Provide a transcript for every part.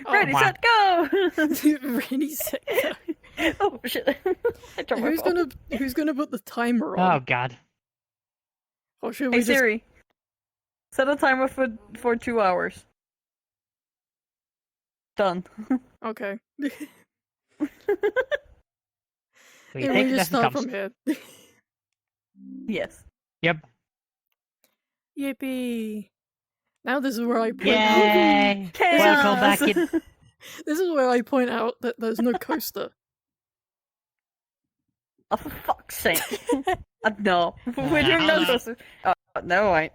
Ready, wow. set, go! Really sick. Oh shit! I dropped my Who's phone. gonna put the timer Oh on? god. Or should Hey we just? Siri, set a timer for 2 hours. Done. Okay. So you Yeah, take we it just as it start comes. from here. Yes. Yep. Yippee! Now this is where I point Yay! Chaos! Welcome back in. This is where I point out that there's no coaster. Oh, for fuck's sake! No, we're doing hold no on. coaster. Oh, no, wait.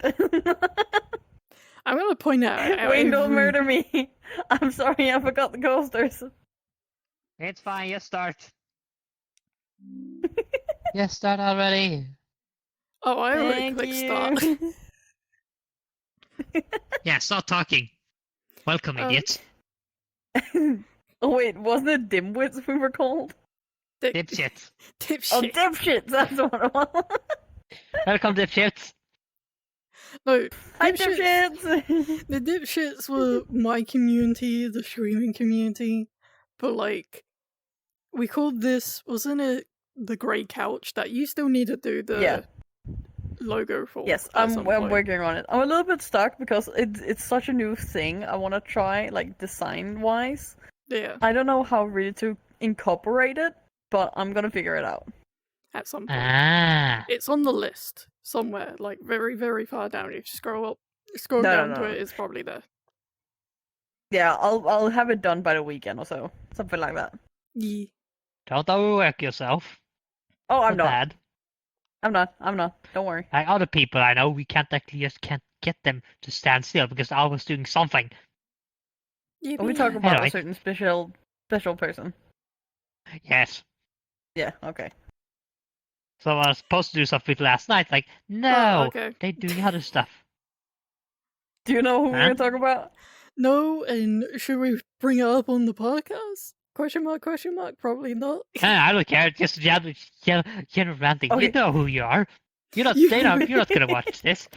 I'm gonna point out. Wayne, don't murder me. I'm sorry, I forgot the coasters. It's fine, yes, start. Yes, start already. Oh, I already Thank clicked you. start. Yeah, stop talking. Welcome, idiots. Oh wait, wasn't it dimwits we were called? Dipshits. Dipshit. Oh, dipshits, that's what it was. Welcome, dipshits. No, Hi, dipshits. dipshits! The dipshits were my community, the streaming community, but like, we called this, wasn't it the grey couch that you still need to do the Yeah. logo for? Yes, at I'm some point. working on it. I'm a little bit stuck because it's such a new thing I want to try, like design-wise. Yeah, I don't know how really to incorporate it, but I'm gonna figure it out. at some point. Ah. It's on the list somewhere, like very, very far down. If you scroll No, down no, to no. it, it's probably there. Yeah, I'll have it done by the weekend or so, something like that. Yeah. Don't overwork yourself. Oh, I'm Not not. bad. I'm not. Don't worry. Like other people I know, we can't get them to stand still because they're always doing something. Are we talking about Anyway. a certain special person? Yes. Yeah. Okay. So I was supposed to do something last night. Like, Oh, no, okay. they're doing other stuff. Do you know who we're Huh? gonna talk about? No, and should we bring it up on the podcast? Question mark, question mark, probably not. I don't care. Just general ranting. Okay. You know who you are. You're not. You- You're not gonna watch this.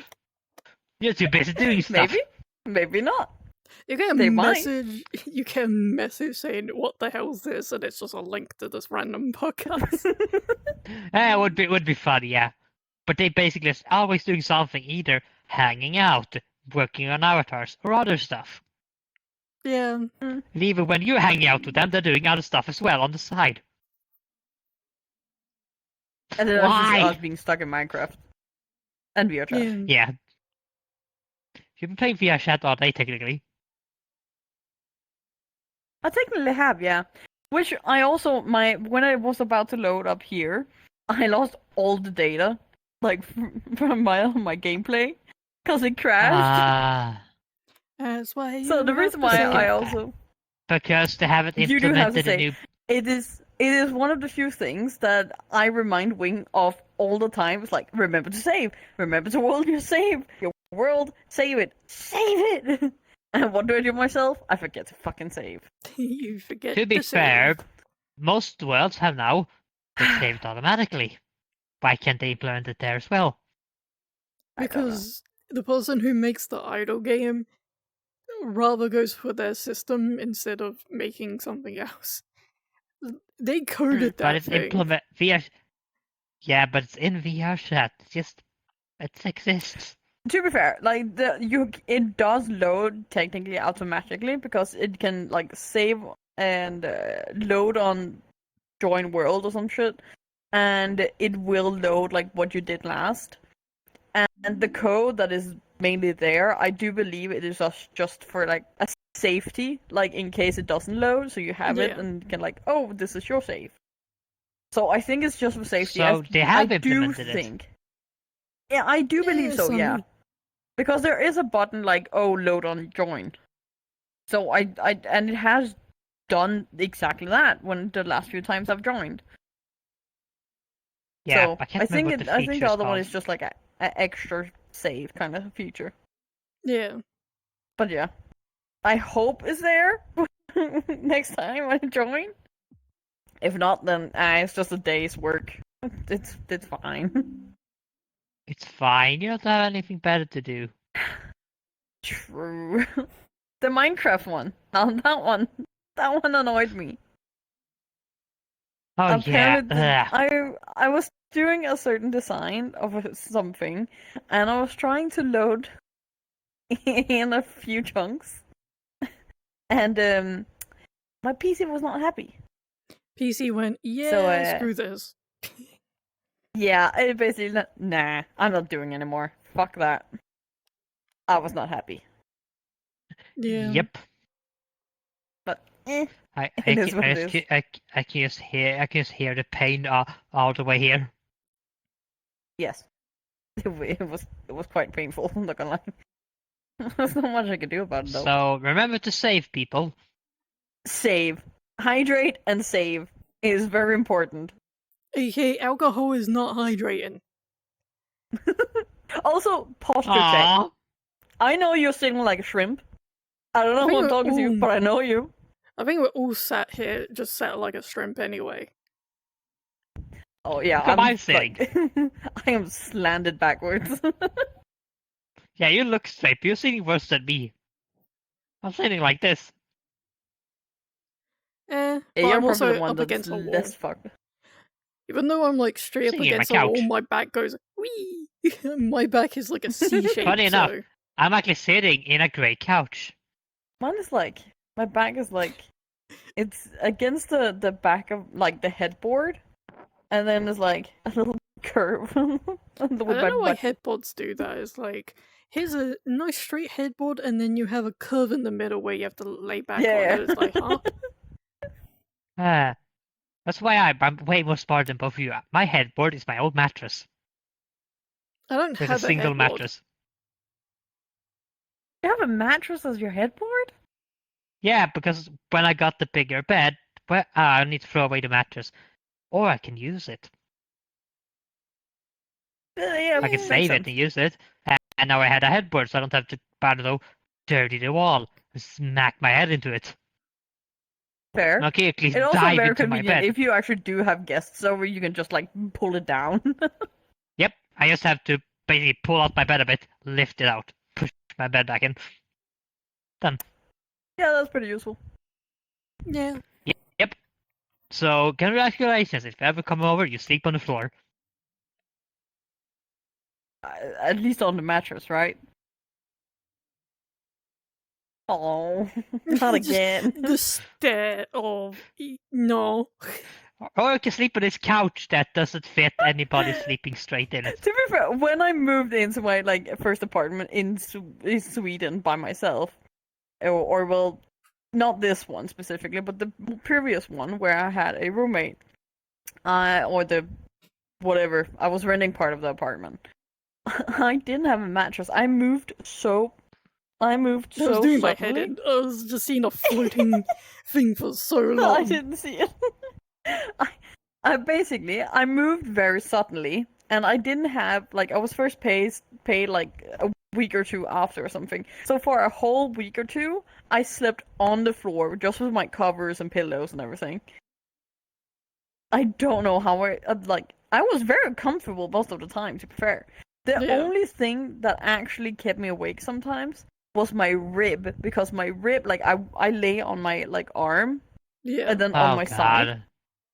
You're too busy doing stuff. Maybe. Maybe not. You get a They might. message. You get a message saying, "What the hell's this?" and it's just a link to this random podcast. It would be fun, yeah. But they basically just always doing something, either hanging out, working on avatars, or other stuff. Yeah. And even when you're hanging out with them, they're doing other stuff as well on the side. And then that's Why? just us being stuck in Minecraft and VR chat. Yeah. Yeah. You've been playing VR chat all day, technically. I technically have, yeah. Which I also when I was about to load up here, I lost all the data, like from my gameplay, because it crashed. Ah. That's why. So the reason why I also Because they haven't You do have to implemented a say- new. it is one of the few things that I remind Wing of all the time. It's like, remember to save, remember to world your world, save it. And what do I do myself? I forget to fucking save. You forget. To be save. fair, most worlds have now been saved automatically. Why can't they implement it there as well? I don't know. Because the person who makes the idle game rather goes for their system instead of making something else. They coded that But it's thing. implement VR. Yeah, but it's in VR chat. It's just it exists. To be fair, like it does load technically automatically because it can like save and load on join world or some shit, and it will load like what you did last. And the code that is mainly there, I do believe it is just for like a safety, like in case it doesn't load, so you have it Yeah. and can like, oh, this is your save. So I think it's just for safety. So they have I implemented do it. think. Yeah, I do believe so. some- Yeah. Because there is a button like, oh, load on join. So and it has done exactly that when the last few times I've joined. Yeah, So I can't remember what the I think the feature's other one called. is just like a extra save kind of feature. Yeah. But yeah, I hope it's there next time I join. If not, then it's just a day's work. It's fine. It's fine. You don't have anything better to do. True. The Minecraft one. Now that one annoyed me. Oh yeah. Apparently, Ugh. I was doing a certain design of something, and I was trying to load in a few chunks, and my PC was not happy. PC went, So yeah, screw this. yeah, it basically nah, I'm not doing anymore. Fuck that. I was not happy, Yeah. Yep. but I it is what it is. I can just hear the pain all the way here. Yes, it was quite painful. I'm not gonna lie. There's not much I could do about it though. So remember to save, people. Save, hydrate, and save is very important. Okay, alcohol is not hydrating. Also, posture check. Aww. I know you're sitting like a shrimp. I don't know think who I'm we're talking to, all- but I know you. I think we're all sat here just sat like a shrimp anyway. Oh yeah, Come I'm on, sitting. like, I am slanted backwards. Yeah, you look straight. You're sitting worse than me. I'm sitting like this. Yeah, But you're I'm probably also the one up that's against a wall. less fucked. Even though I'm like straight up Sitting in my against a wall, couch. my back goes wee. My back is like a C shape. Funny enough. So I'm actually sitting in a grey couch. Mine is like, my back is like, it's against the back of like the headboard, and then there's like a little curve. I don't know why headboards do that. It's like here's a nice straight headboard, and then you have a curve in the middle where you have to lay back Yeah. on it. It's like, huh? That's why I'm way more smart than both of you. My headboard is my old mattress. I don't There's a have a single headboard. mattress. You have a mattress as your headboard? Yeah, because when I got the bigger bed, well, I need to throw away the mattress. Or I can use it. Yeah, I can makes save it sense. and use it. And now I had a headboard, so I don't have to, I don't know, dirty the wall and smack my head into it. Fair. Okay, at least It's also dive very into my convenient bed. if you actually do have guests over. You can just like pull it down. Yep, I just have to basically pull out my bed a bit, lift it out, push my bed back in. Done. Yeah, that's pretty useful. Yeah. Yep. So, congratulations. If you ever come over, you sleep on the floor. At least on the mattress, right? Oh, not Just again. The stare of no. Or you can sleep on this couch that doesn't fit anybody sleeping straight in it. To be fair, when I moved into my like first apartment in Sweden by myself, or well, not this one specifically, but the previous one where I had a roommate, or the whatever, I was renting part of the apartment. I didn't have a mattress. I moved so I was so doing my head suddenly. in. I was just seeing a floating thing for so I long. didn't see it. I basically I moved very suddenly, and I didn't have like I was first paid like a week or two after or something. So for a whole week or two, I slept on the floor just with my covers and pillows and everything. I don't know how I was very comfortable most of the time. To be fair, the Yeah. only thing that actually kept me awake sometimes was my rib, because my rib, like I lay on my like arm Yeah. and then on Oh my side. god.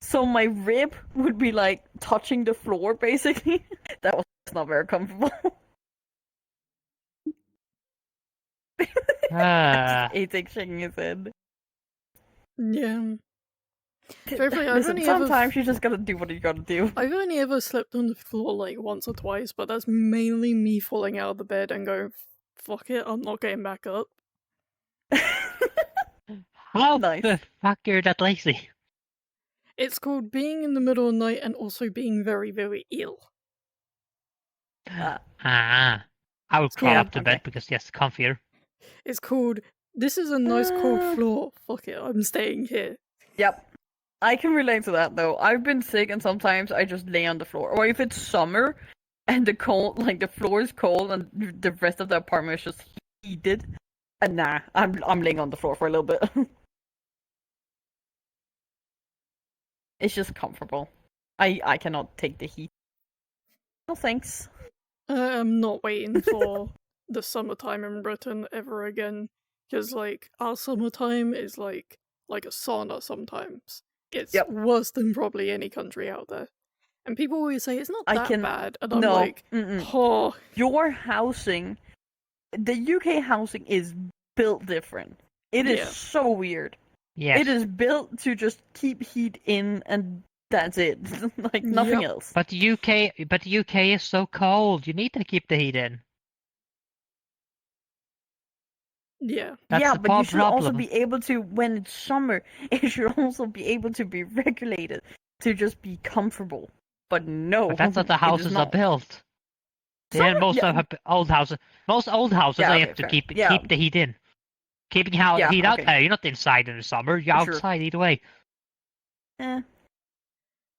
So my rib would be like touching the floor, basically. That was not very comfortable. Ah. Atek shaking his head. Yeah. Truthfully, I've Listen, only ever sometimes you just gotta do what you gotta do. I've only ever slept on the floor like once or twice, but that's mainly me falling out of the bed and going, "Fuck it, I'm not getting back up." How Nice. the fuck you're that lazy? It's called being in the middle of the night and also being very, very ill. Ah. I will crawl Yeah, up to okay. bed because yes, comfier. It's called, "This is a nice cold Ah. floor. Fuck it, I'm staying here." Yep. I can relate to that though. I've been sick and sometimes I just lay on the floor. Or if it's summer and the floor is cold and the rest of the apartment is just heated. And nah, I'm laying on the floor for a little bit. It's just comfortable. I cannot take the heat. No thanks. I'm not waiting for the summertime in Britain ever again. Because like our summertime is like a sauna sometimes. It's Yep. worse than probably any country out there. And people always say it's not I that can- bad, and I'm No. like, Mm-mm. oh, Your housing, the UK housing is built different. It is Yeah. so weird. Yes. It is built to just keep heat in, and that's it. Like nothing Yep. else. But the UK is so cold. You need to keep the heat in. yeah. That's Yeah, the but you should also problem. be able to, when it's summer, it should also be able to be regulated to just be comfortable. But no, But that's not the it is houses are not. built. Some- Yeah, most yeah, of old houses. Most old houses, Yeah, they okay, have to fair. keep Yeah. the heat in. Keeping Yeah, heat out. okay. You're not inside in the summer. You're For sure. outside either way. Eh,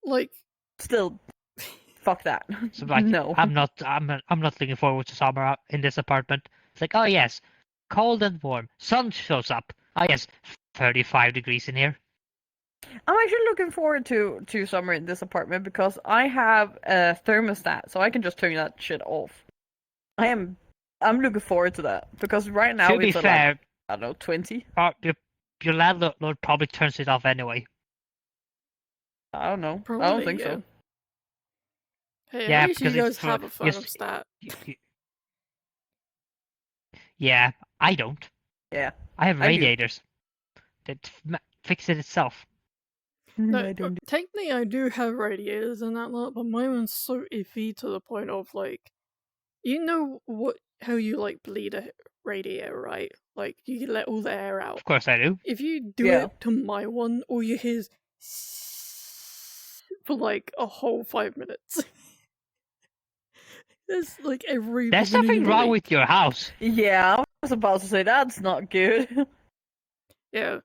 Like, still, fuck that. So like, No. I'm not looking forward to summer in this apartment. It's like, oh yes, cold and warm. Sun shows up. Oh yes, 35 degrees in here. I'm actually looking forward to summer in this apartment because I have a thermostat, so I can just turn that shit off. I'm looking forward to that because right now To be it's at fair, like, I don't know, 20. your landlord probably turns it off anyway. I don't know. probably, I don't think yeah. so. Hey, Yeah, at least you because guys it's have a yes, thermostat. yeah, I don't. Yeah. I have I do. radiators that fix it itself. No, I don't. technically I do have radiators and that lot, but mine was so iffy to the point of like, you know how you like bleed a radiator, right? Like you let all the air out. Of course I do. If you do Yeah. it to my one, all you hear is for like a whole 5 minutes. There's like every. There's beginning something of the wrong week. with your house. Yeah, I was about to say that's not good. Yeah.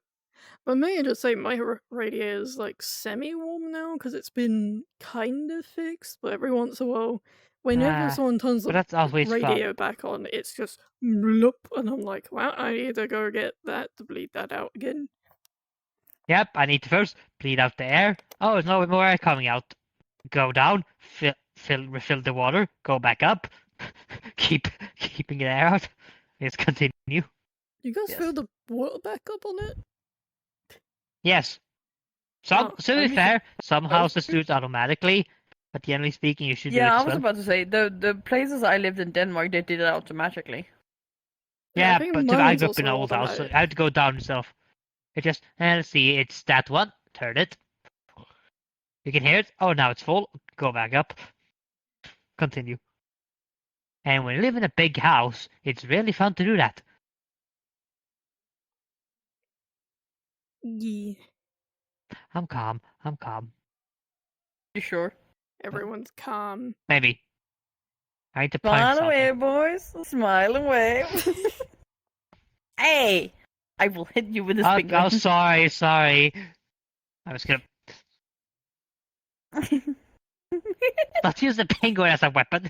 But may I just say my radiator is like semi-warm now because it's been kind of fixed. But every once in a while, whenever Ah, someone turns but the that's always fun. radiator back on, it's just bloop, and I'm like, well, I need to go get that to bleed that out again. Yep, I need to first bleed out the air. Oh, there's no more air coming out. Go down, refill the water, go back up, keeping the air out. Let's continue. You guys Yes. fill the water back up on it? Yes. Some, Oh, to be I'm fair, some supposed houses to. do it automatically, but generally speaking, you should do it Yeah, I as was well. about to say the places I lived in Denmark, they did it automatically. Yeah, I Yeah, think but mine I was grew up in an also old house, so automatic. I had to go down myself. It just, let's see, it's that one. Turn it. You can hear it. Oh, now it's full. Go back up. Continue. And when you live in a big house, it's really fun to do that. Yeah. I'm calm. I'm calm. You sure? Everyone's calm. Maybe. I need to point Smile something. away, boys. Smile away. Hey! I will hit you with this Oh, big oh, gun. sorry. I was gonna. Let's use the penguin as a weapon.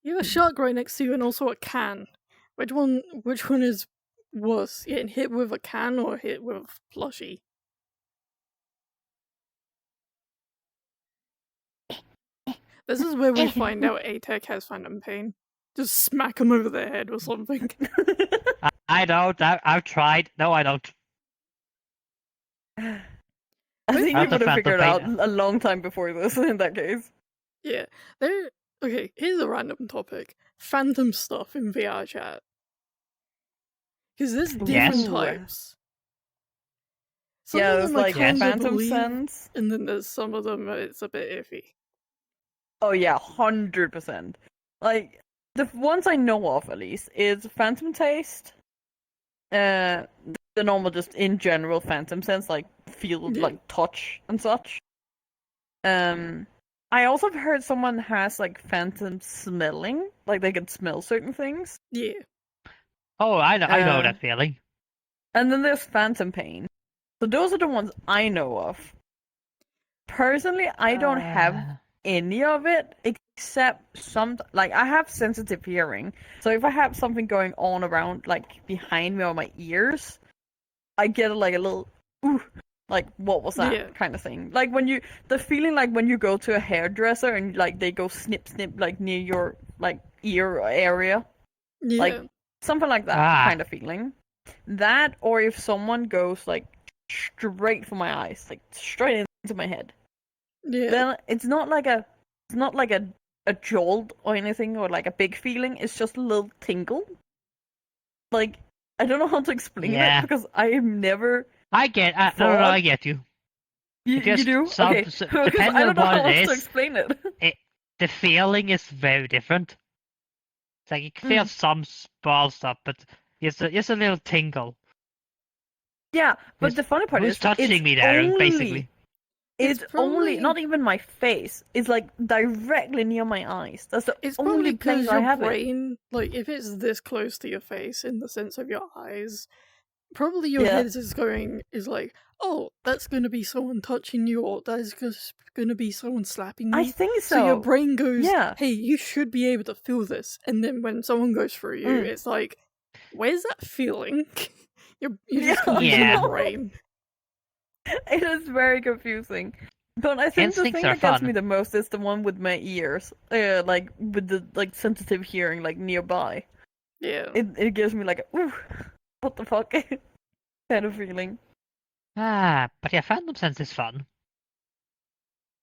You have a shark right next to you and also a can. Which one is worse? Getting hit with a can or hit with a plushie? This is where we find out A-Tech has phantom pain. Just smack him over the head or something. I don't. I've tried. No, I don't. I think Out you of would have Phantom figured out Pain. a long time before this in that case. Yeah. Okay, here's a random topic. Phantom stuff in VR chat. Because there's different Yes. types. Some Yeah, of there's them I like kind of Phantom believe, Sense. and then there's some of them it's a bit iffy. Oh yeah, 100%. Like the ones I know of at least is Phantom Taste. The normal, just in general Phantom Sense, like feel, Yeah. like touch and such. I also have heard someone has like Phantom Smelling, like they can smell certain things. Yeah. Oh, I know Uh, that feeling. And then there's Phantom Pain. So those are the ones I know of. Personally, I don't have any of it except some, like I have sensitive hearing. So if I have something going on around, like behind me or my ears, I get like a little ooh, like what was that Yeah. kind of thing. Like the feeling like when you go to a hairdresser and like they go snip snip like near your like ear area, Yeah. like something like that Ah. kind of feeling. That, or if someone goes like straight for my eyes, like straight into my head, Yeah. then it's not like a jolt or anything or like a big feeling. It's just a little tingle. Like I don't know how to explain Yeah. it because I have never. I get. No, thought- I get you. You, It just do? Okay. sounds Because depending I on don't know what how it else to is. explain it. The feeling is very different. It's like you can feel some small stuff, but just a little tingle. Yeah, but Who's- the funny part Who's is, touching it's me there? only Basically, it's It's only probably- not even my face. It's like directly near my eyes. That's the It's only probably place because I your have it. brain, like, if it's this close to your face in the sense of your eyes, probably your Yeah. head is like, oh, that's gonna be someone touching you, or that's gonna be someone slapping you. I think so. So your brain goes, Yeah. hey, you should be able to feel this. And then when someone goes through you, it's like, where's that feeling? you're just Yeah. confusing Yeah. your brain. It is very confusing. But I think the Instincts thing are that gets fun. me the most is the one with my ears. Like with the like sensitive hearing like nearby. Yeah. It gives me like a, ooh, what the fuck kind of feeling. but yeah, Phantom Sense is fun.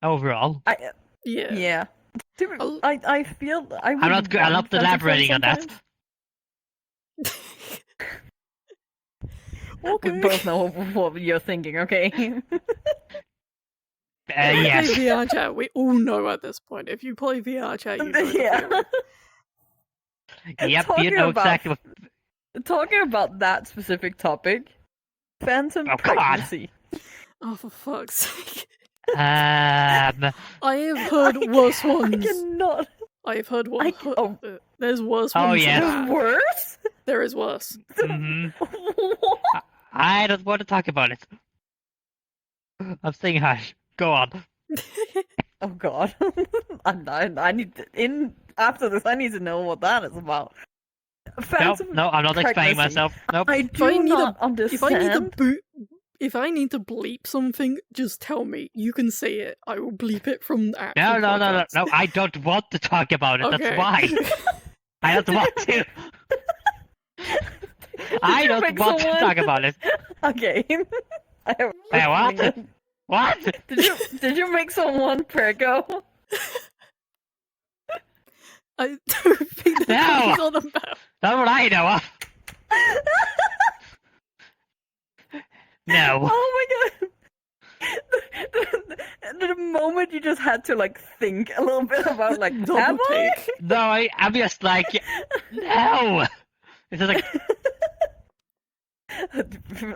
Overall, Yeah. Yeah. I'll- I feel I I'm would not. I'm want not Phantom elaborating Sense on that. sometimes. Okay. We both know what you're thinking, okay? If you Yes. play VR chat, we all know at this point. If you play VR chat, you know the Yeah. feeling. And Yep. You talking know about- exactly what. Talking about that specific topic, Phantom Oh, come on. pregnancy. Oh, for fuck's sake. Um. I have heard worse I ones. cannot. I have heard I worse. can- oh. There's worse Oh, ones. yes. Than There's that. worse? There is worse. Mhm. What? I don't want to talk about it. I'm staying hush. Go on. Oh god. I need to, after this I need to know what that is about. Phantom No, I'm not explaining pregnancy. myself. Nope. I If I do need not If understand. I need to if I need to bleep something, just tell me. You can say it. I will bleep it from the actual podcast. No. I don't want to talk about it. Okay. That's why. I don't want to. I you don't make want to someone- talk about it. Okay. I have Hey, what? feeling. What? Did you make someone prego? I don't think that's No. what he's on about. That's what I know of. No. Oh my god. The moment you just had to like think a little bit about like Double have I? take. No, I'm just like, no. It's just like,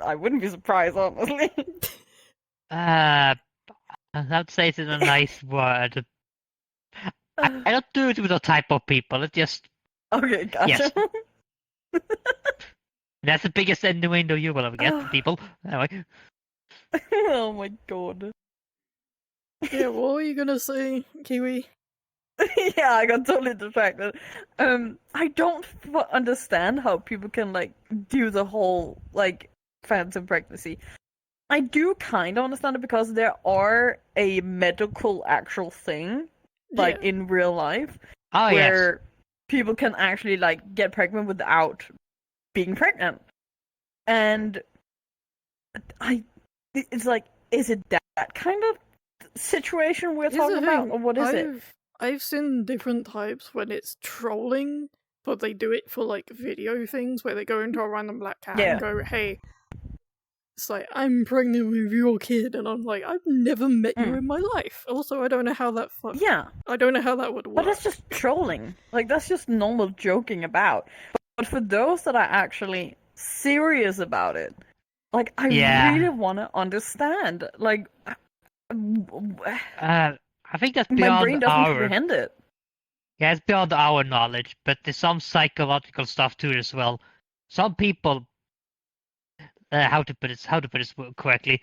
I wouldn't be surprised, honestly. I'd say it's in a nice word. I don't do it with a type of people. It's just, Okay, gotcha. that's the biggest innuendo you will ever get, people. Anyway. Oh my god. Yeah, what were you gonna say, Kiwi? Yeah, I got totally distracted. I don't understand how people can like do the whole like phantom pregnancy. I do kind of understand it because there are a medical actual thing, like Yeah. in real life, Oh, yes. where people can actually like get pregnant without being pregnant, and it's like, is it that kind of situation we're Here's the talking about, thing, or what is it? I've seen different types when it's trolling, but they do it for like video things where they go into a random black cat Yeah. and go, "Hey, it's like I'm pregnant with your kid," and I'm like, "I've never met you in my life." Also, I don't know how that Yeah, I don't know how that would work. but that's just trolling. Like that's just normal joking about. But for those that are actually serious about it, like I Yeah. really want to understand. Like, I think that's my brain beyond doesn't our. comprehend it. Yeah, it's beyond our knowledge, but there's some psychological stuff to it as well. Some people, how to put this correctly,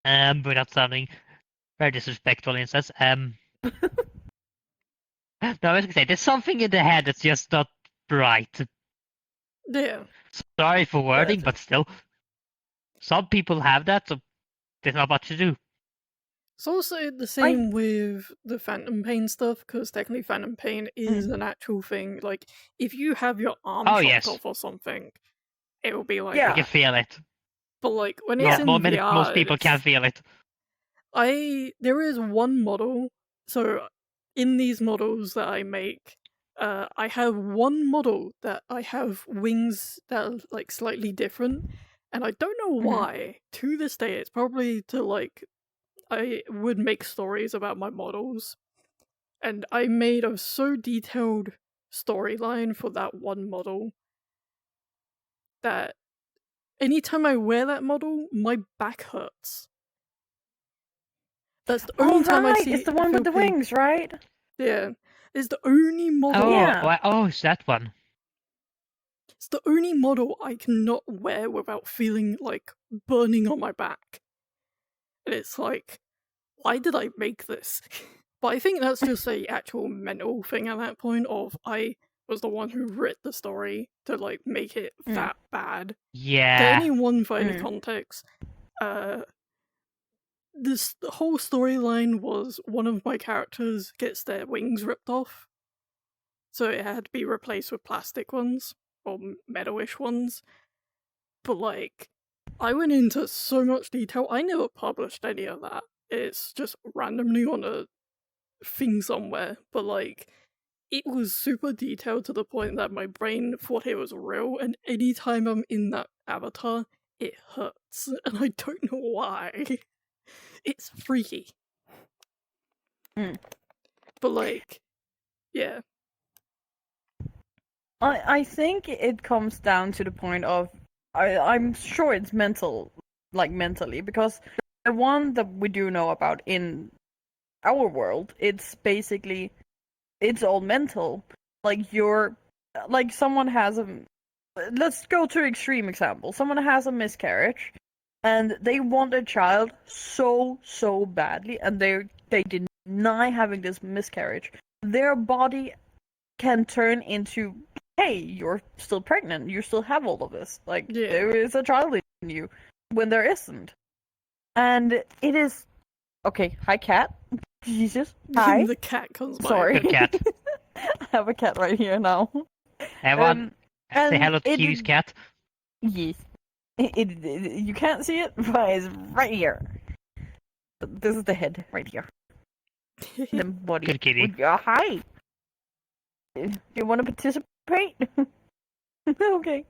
without sounding very disrespectful in sense. No, I was gonna say there's something in the head that's just not right. Yeah. Sorry for wording, but still, some people have that, so there's not much to do. It's also the same with the phantom pain stuff, because technically phantom pain is an actual thing. Like, if you have your arm Oh, chopped yes. off or something, it will be like Yeah. You can feel it. But like when Yeah. it's in VR, Most people it's- can't feel it. there is one model. So in these models that I make, I have one model that I have wings that are like slightly different, and I don't know Mhm. why. To this day, it's probably to like I would make stories about my models, and I made a so detailed storyline for that one model that anytime I wear that model, my back hurts. That's the only time I right, see it's the one with the feel pain. wings, right? Yeah, it's the only model. Oh, Yeah. oh, it's that one. It's the only model I cannot wear without feeling like burning on my back. And it's like, why did I make this? But I think that's just a actual mental thing at that point of I was the one who writ the story to like make it Mm. that bad. To Yeah. anyone for any Mm. context, this whole storyline was one of my characters gets their wings ripped off, so it had to be replaced with plastic ones or metal-ish ones. But like, I went into so much detail. I never published any of that. It's just randomly on a thing somewhere. But like, it was super detailed to the point that my brain thought it was real. And anytime I'm in that avatar, it hurts, and I don't know why. It's freaky. Mm. But like, yeah, I think it comes down to the point of I'm sure it's mental, like mentally, because the one that we do know about in our world, it's basically it's all mental. Like you're like someone has a let's go to extreme example. Someone has a miscarriage and they want a child so badly and they deny having this miscarriage. Their body can turn into, hey, you're still pregnant, you still have all of this. Like Yeah. there is a child in you when there isn't. And it is okay, hi cat. Jesus. Hi. the cat comes by. Sorry. Good cat. I have a cat right here now. Everyone, say and hello to Kiwi's cat. Yes. You can't see it, but it's right here. This is the head right here. The body. Good kitty. Hi. Do you want to participate? Okay.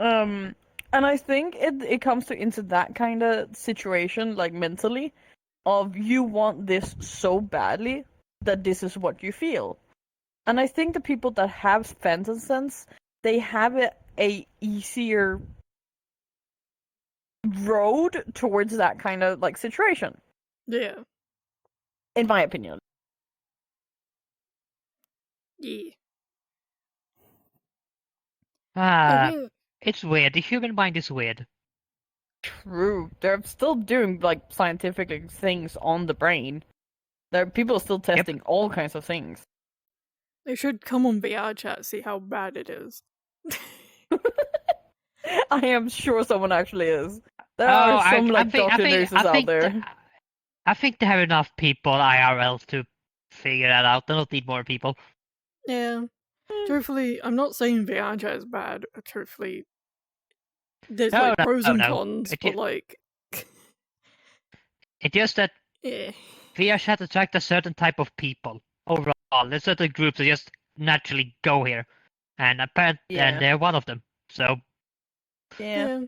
And I think it comes to into that kind of situation, like mentally, of you want this so badly that this is what you feel. And I think the people that have phantom sense, they have a easier road towards that kind of like situation, Yeah. in my opinion. Yeah. Ah, think it's weird. The human mind is weird. True. They're still doing like scientific things on the brain. There are people still testing all kinds of things. they should come on VR chat, see how bad it is. I am sure someone actually is. There Oh, are some like think, doctor nurses out there. I think they have enough people IRL to figure that out. They don't need more people. Yeah. Truthfully, I'm not saying VR chat is bad. Truthfully, there's No, like no, pros no, and no. cons, It but ju- like, It's just that yeah. VR chat attracts a certain type of people overall. There's certain groups that just naturally go here, and Yeah. they're one of them. So, Yeah.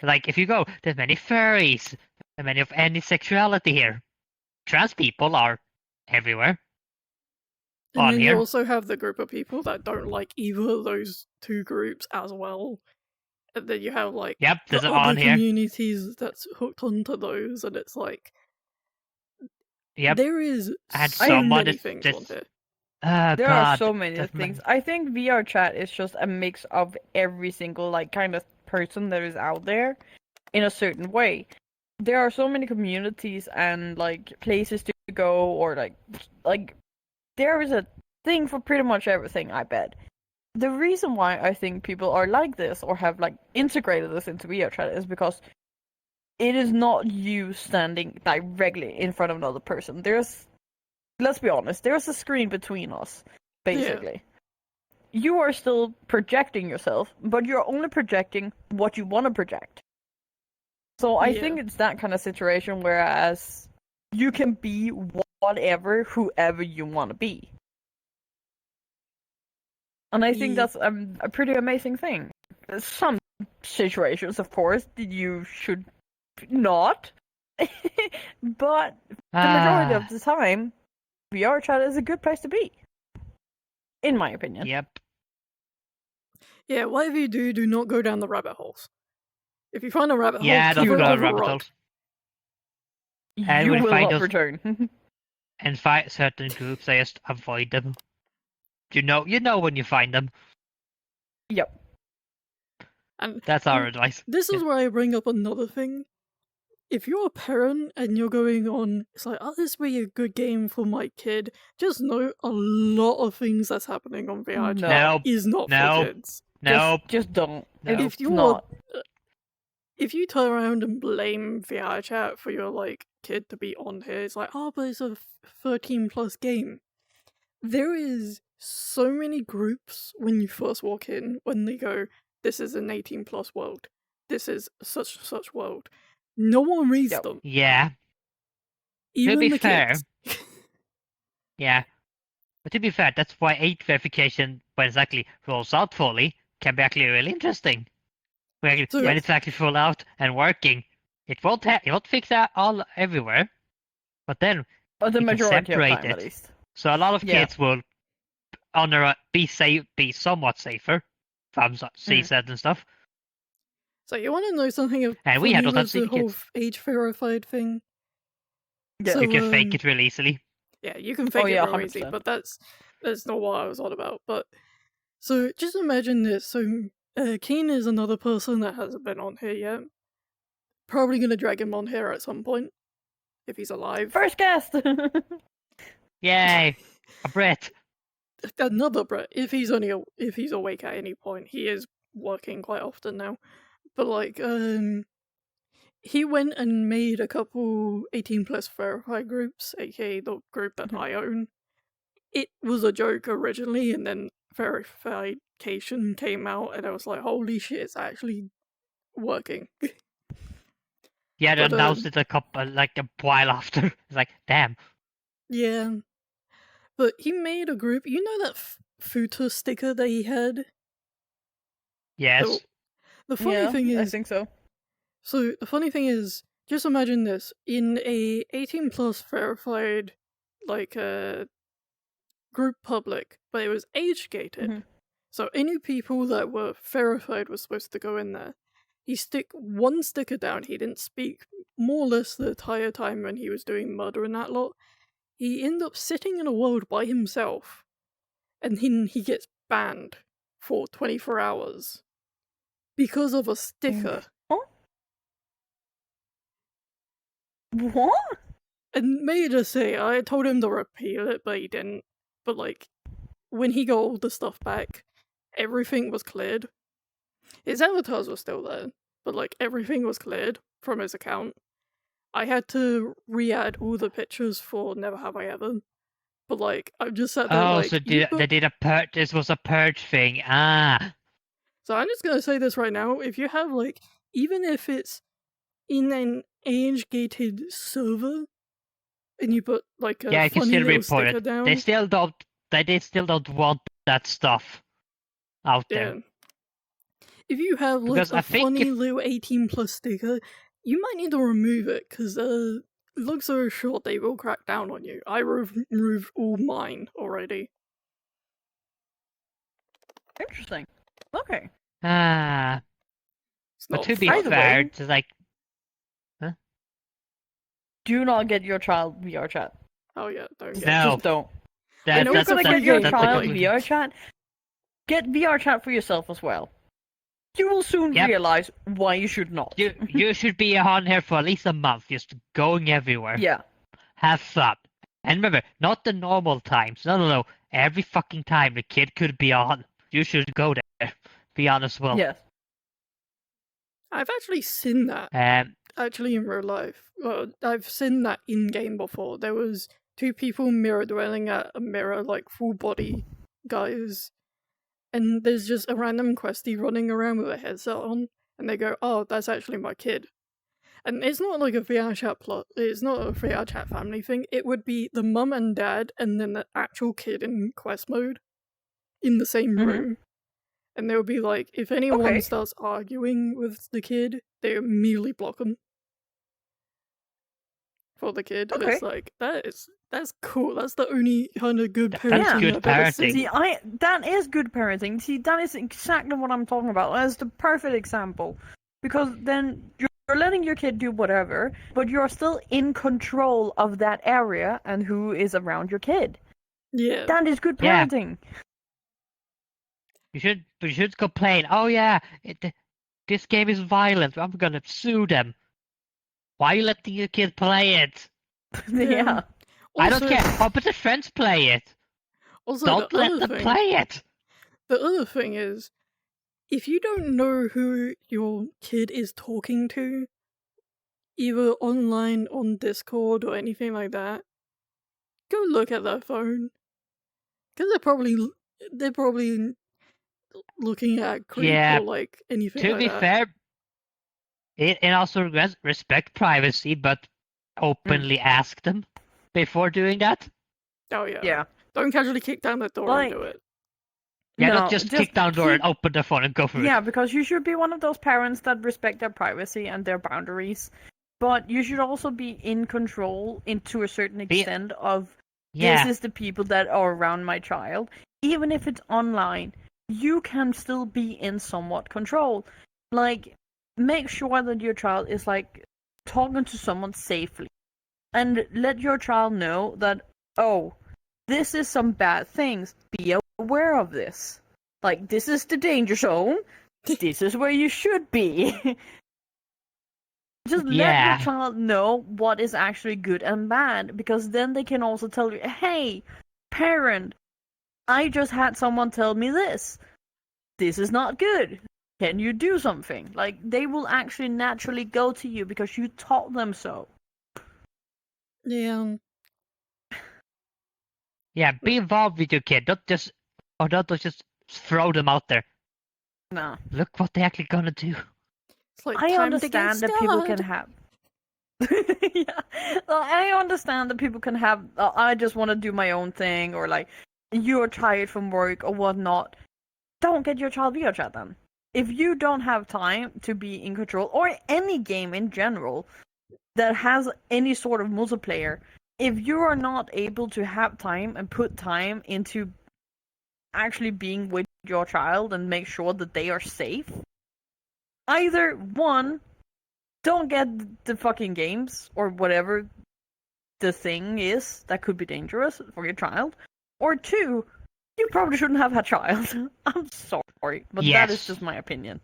like, if you go, there's many furries, and many of any sexuality here. Trans people are everywhere. And On then you here. also have the group of people that don't like either of those two groups as well. And then you have like Yep, the there's other on here. communities that's hooked onto those, and it's like Yep. there is And so someone many is things just- on here. Oh There God, are so many that's things. I think VR chat is just a mix of every single like kind of person that is out there in a certain way. There are so many communities and like places to go or like there is a thing for pretty much everything, I bet. The reason why I think people are like this or have like integrated this into VR chat is because it is not you standing directly in front of another person. Let's be honest, there's a screen between us, basically. you are still projecting yourself, but you're only projecting what you want to project. So I think it's that kind of situation, whereas you can be whatever, whoever you want to be. And I think that's a pretty amazing thing. Some situations, of course, you should not. But the majority of the time, VR chat is a good place to be. In my opinion. Yep. Yeah, whatever you do, do not go down the rabbit holes. If you find a rabbit Yeah, hole, don't cover go it down with a rabbit rug. holes. And You when will find not those- return. And find certain groups, I just avoid them. You know when you find them. Yep. And That's our advice. this is where I bring up another thing. If you're a parent and you're going on, it's like, oh, this would be a good game for my kid, just know a lot of things that's happening on VR chat Nope. is not Nope. for kids. Nope. Just don't. No. If It's you're not. if you turn around and blame VR chat for your like kid to be on here, it's like, oh, but it's a 13 plus game. There is so many groups when you first walk in when they go, this is an 18 plus world. This is such world. No one reads Yep. them. Yeah. Even be the fair, kids. Yeah. But to be fair, that's why age verification, when it actually rolls out fully, can be actually really interesting. When So- it's actually full out and working, it won't fix that all everywhere, but then But the you can majority of separate time, at it. least. So a lot of Yeah. kids will be somewhat safer from CSED and stuff. So you want to know something of And we had funny those with the whole kids. age verified thing? Yeah. So, You can fake it really easily. Yeah, you can fake Oh, yeah, it real easy, 100%. but that's not what I was on about. But so just imagine this. So Keen is another person that hasn't been on here yet. Probably gonna drag him on here at some point if he's alive. First guest! Yay! A Brit. Another Brett, if he's awake at any point. He is working quite often now. But like he went and made a couple 18 plus verified groups, aka the group that I own. It was a joke originally, and then verification came out, and I was like, holy shit, it's actually working. Yeah, they But, announced it a while after. It's like, damn. Yeah. But he made a group. You know that Futa sticker that he had? Yes. The funny yeah, thing I is, think so. so the funny thing is, just imagine this in a 18 plus verified, like group public, but it was age gated. Mhm. So any people that were verified were supposed to go in there. He stick one sticker down. He didn't speak more or less the entire time when he was doing murder and that lot. He ended up sitting in a world by himself, and then he gets banned for 24 hours because of a sticker. What? And may I just say, I told him to repeal it, but he didn't. But like, when he got all the stuff back, everything was cleared. His avatars were still there, but like everything was cleared from his account. I had to re-add all the pictures for Never Have I Ever. But like, I just sat there like, So they did a purge. This was a purge thing. Ah. So I'm just gonna say this right now. If you have like, even if it's in an age-gated server, and you put like a Yeah, you can funny still little report sticker it. down, They still don't want that stuff out there. yeah. If you have like Because a I think funny if- little 18 plus sticker, you might need to remove it because long story short, they will crack down on you. I removed all mine already. Interesting. Okay. Ah. It's But not to be By the fair, way- it's like Do not get your child VR chat. Oh yeah, don't get No. Just don't. I If know you're it's a gonna free get your game, child like- VR chat, get VR chat for yourself as well. You will soon Yep. realize why you should not. you should be on here for at least a month, just going everywhere. Yeah. Have fun. And remember, not the normal times. No. Every fucking time the kid could be on, you should go there. Be on as well. Yes. I've actually seen that actually in real life. Well, I've seen that in game before. There was two people mirror dwelling at a mirror, like full body guys, and there's just a random questie running around with a headset on, and they go, "Oh, that's actually my kid." And it's not like a VR chat plot. It's not a VR chat family thing. It would be the mum and dad, and then the actual kid in quest mode in the same Mhm. room. And they would be like, if anyone Okay. starts arguing with the kid, they immediately block them for the kid. And Okay. it's like that's cool. That's the only kind of good That's parenting good I've ever parenting. seen. See, that is good parenting. See, that is exactly what I'm talking about. That's the perfect example. Because then you're letting your kid do whatever, but you're still in control of that area and who is around your kid. Yeah. That is good Yeah. parenting. You should complain. Oh yeah, this game is violent. I'm gonna sue them. Why are you letting your kid play it? Yeah. I don't Also- care. Oh, but the friends play it. Also, Don't the let other them thing, play it. The other thing is, if you don't know who your kid is talking to, either online on Discord or anything like that, go look at their phone. Because they're probably looking at creep Yeah, or like anything To like be that. fair, it also respect privacy, but openly ask them before doing that. Oh yeah. Yeah. Don't casually kick down the door Like, and do it. Yeah, no, not just kick down door and open the phone and go for Yeah, it. because you should be one of those parents that respect their privacy and their boundaries. But you should also be in control to a certain extent of Yeah, this is the people that are around my child. Even if it's online, you can still be in somewhat control. Like, make sure that your child is like talking to someone safely. And let your child know that, oh, this is some bad things. Be aware of this. Like, this is the danger zone. This is where you should be. Just let your Yeah. child know what is actually good and bad, because then they can also tell you, hey, parent, I just had someone tell me this. This is not good. Can you do something? Like, they will actually naturally go to you because you taught them so. Yeah. Yeah, be involved with your kid. Don't just throw them out there. No. Look what they're actually gonna do. It's like I time to get understand that people can started. have. Yeah, well, I understand that people can have. I just want to do my own thing, or like you're tired from work or whatnot. Don't get your child VR chat then. If you don't have time to be in control, or any game in general that has any sort of multiplayer, if you are not able to have time and put time into actually being with your child and make sure that they are safe, either one, don't get the fucking games or whatever the thing is that could be dangerous for your child, or two, you probably shouldn't have a child. I'm sorry, but that is Yes. just my opinion.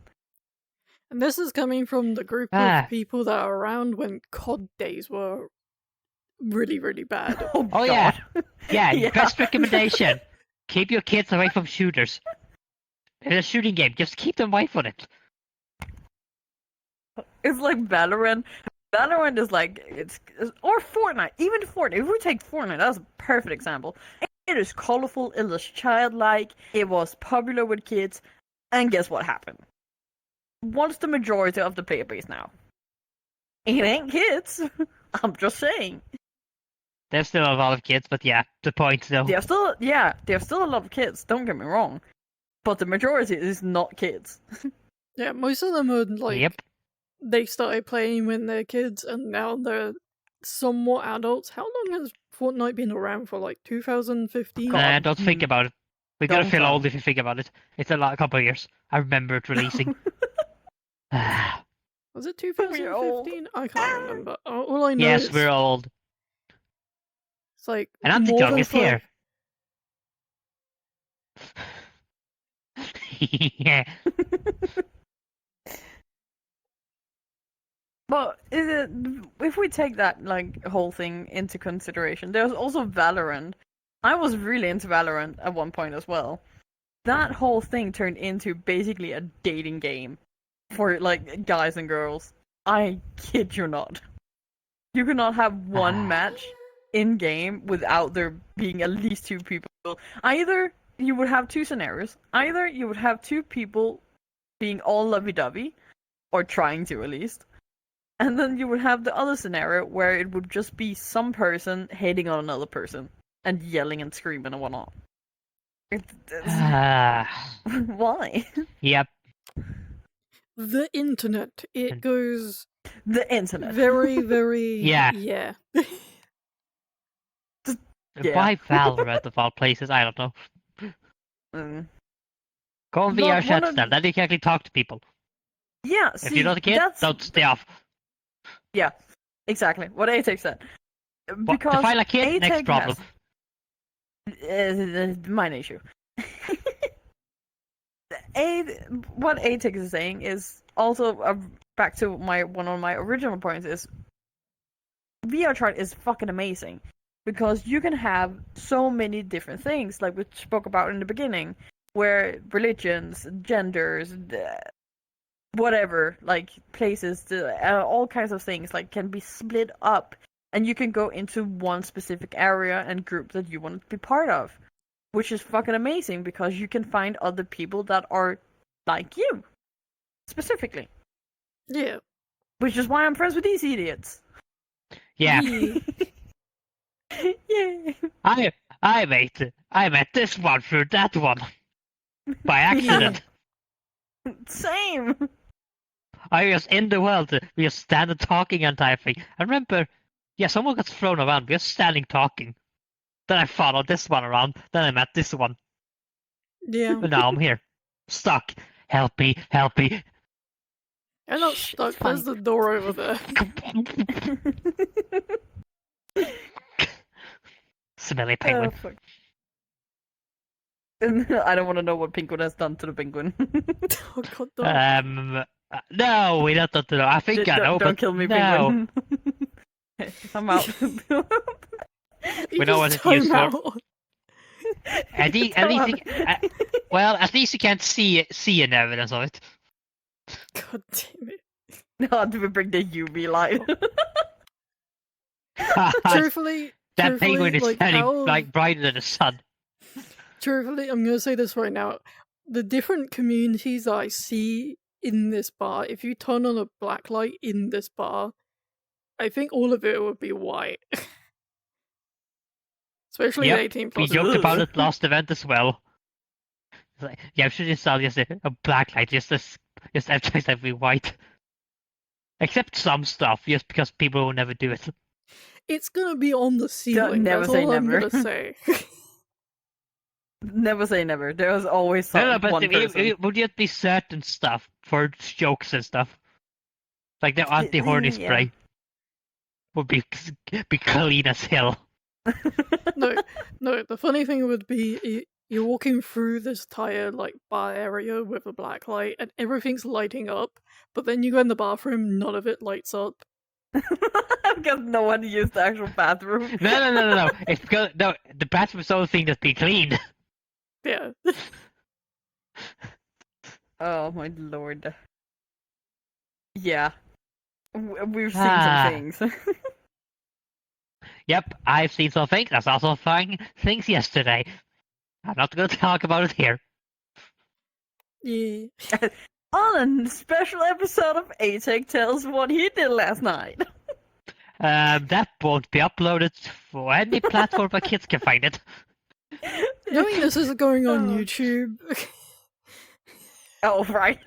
And this is coming from the group Ah. of people that are around when COD days were really, really bad. Oh, Oh, God. Yeah, Yeah. best recommendation. Keep your kids away from shooters. If it's a shooting game, just keep them away from it. It's like Valorant. Valorant is like or Fortnite. Even Fortnite. If we take Fortnite, that's a perfect example. It is colorful. It is childlike. It was popular with kids, and guess what happened? What's the majority of the player base now? It ain't kids. I'm just saying. There's still a lot of kids, but yeah, the point though. There's still a lot of kids. Don't get me wrong, but the majority is not kids. Yeah, most of them are like Yep. they started playing when they're kids and now they're somewhat adults. How long has Fortnite been around for? Like 2015? God. Don't think about it. We're gonna Don't feel tell. old if you think about it. It's a couple of years. I remember it releasing. Was it We're old. 2015? I can't remember. All I know Yes, is we're old. it's like And I'm the more than youngest five. here. Yeah. But if we take that like whole thing into consideration, there's also Valorant. I was really into Valorant at one point as well. That whole thing turned into basically a dating game for like guys and girls. I kid you not. You could not have one match in game without there being at least two people. Either you would have two scenarios. Either you would have two people being all lovey-dovey, or trying to at least, and then you would have the other scenario where it would just be some person hating on another person and yelling and screaming and whatnot. Why? Yep. The internet. It goes The internet. very, very. Yeah. Yeah. Yeah. Why Valorant of all places? I don't know. Mm. Go on But VR one chats of- then. Then you can actually talk to people. Yeah, If see, you're not a kid, that's don't stay off. exactly what A-Tech said. What, to find a kid, next A-Tech problem. Mine issue. What A-Tech is saying is also back to one of my original points is VR chart is fucking amazing because you can have so many different things like we spoke about in the beginning where religions, genders, whatever, like places, all kinds of things like can be split up and you can go into one specific area and group that you want to be part of, which is fucking amazing because you can find other people that are like you specifically, Yeah. which is why I'm friends with these idiots. Yeah. Yeah. I met this one through that one. By accident. Same. I was in the world. We were standing talking and typing. I remember, yeah, someone got thrown around. We were standing talking. Then I followed this one around. Then I met this one. Yeah. And now I'm here. Stuck. Help me, help me. I'm not Shh, stuck. it's fine. There's the door over there. Smelly Oh, penguin. fuck. I don't want to know what Penguin has done to the penguin. Oh god, no. No, we don't know. I think I know, Don't but kill me, no. Penguin. I'm out. You know just what it's used time for. out. At least, well, at least you can't see an evidence of it. God damn it. No, do we bring the UV light? Truthfully, That penguin is like, shining out of- like brighter than the sun. Truthfully, I'm gonna say this right now. The different communities that I see in this bar, if you turn on a black light in this bar, I think all of it would be white. Especially Yep, 18 We plus. joked about Ugh. it last event as well. It's like, yeah, I'm sure you saw just a black light, just advertise every white. Except some stuff, just because people will never do it. It's gonna be on the ceiling. never That's say all I'm never. gonna say. Never say never. There's always No, but one person. it would just be certain stuff for jokes and stuff. Like the anti-horny Yeah. spray would be clean as hell. No, the funny thing would be you're walking through this tire like bar area with a black light and everything's lighting up, but then you go in the bathroom, none of it lights up. Because no one used the actual bathroom. No. It's because the bathroom is the only thing that's been cleaned. Yeah. Oh my lord. Yeah. We've seen Ah. some things. Yep, I've seen some things. That's also fine things yesterday. I'm not going to talk about it here. Yeah. On a special episode of A-Tech tells what he did last night. That won't be uploaded for any platform where kids can find it. Knowing this is going on Oh. YouTube, Oh, right.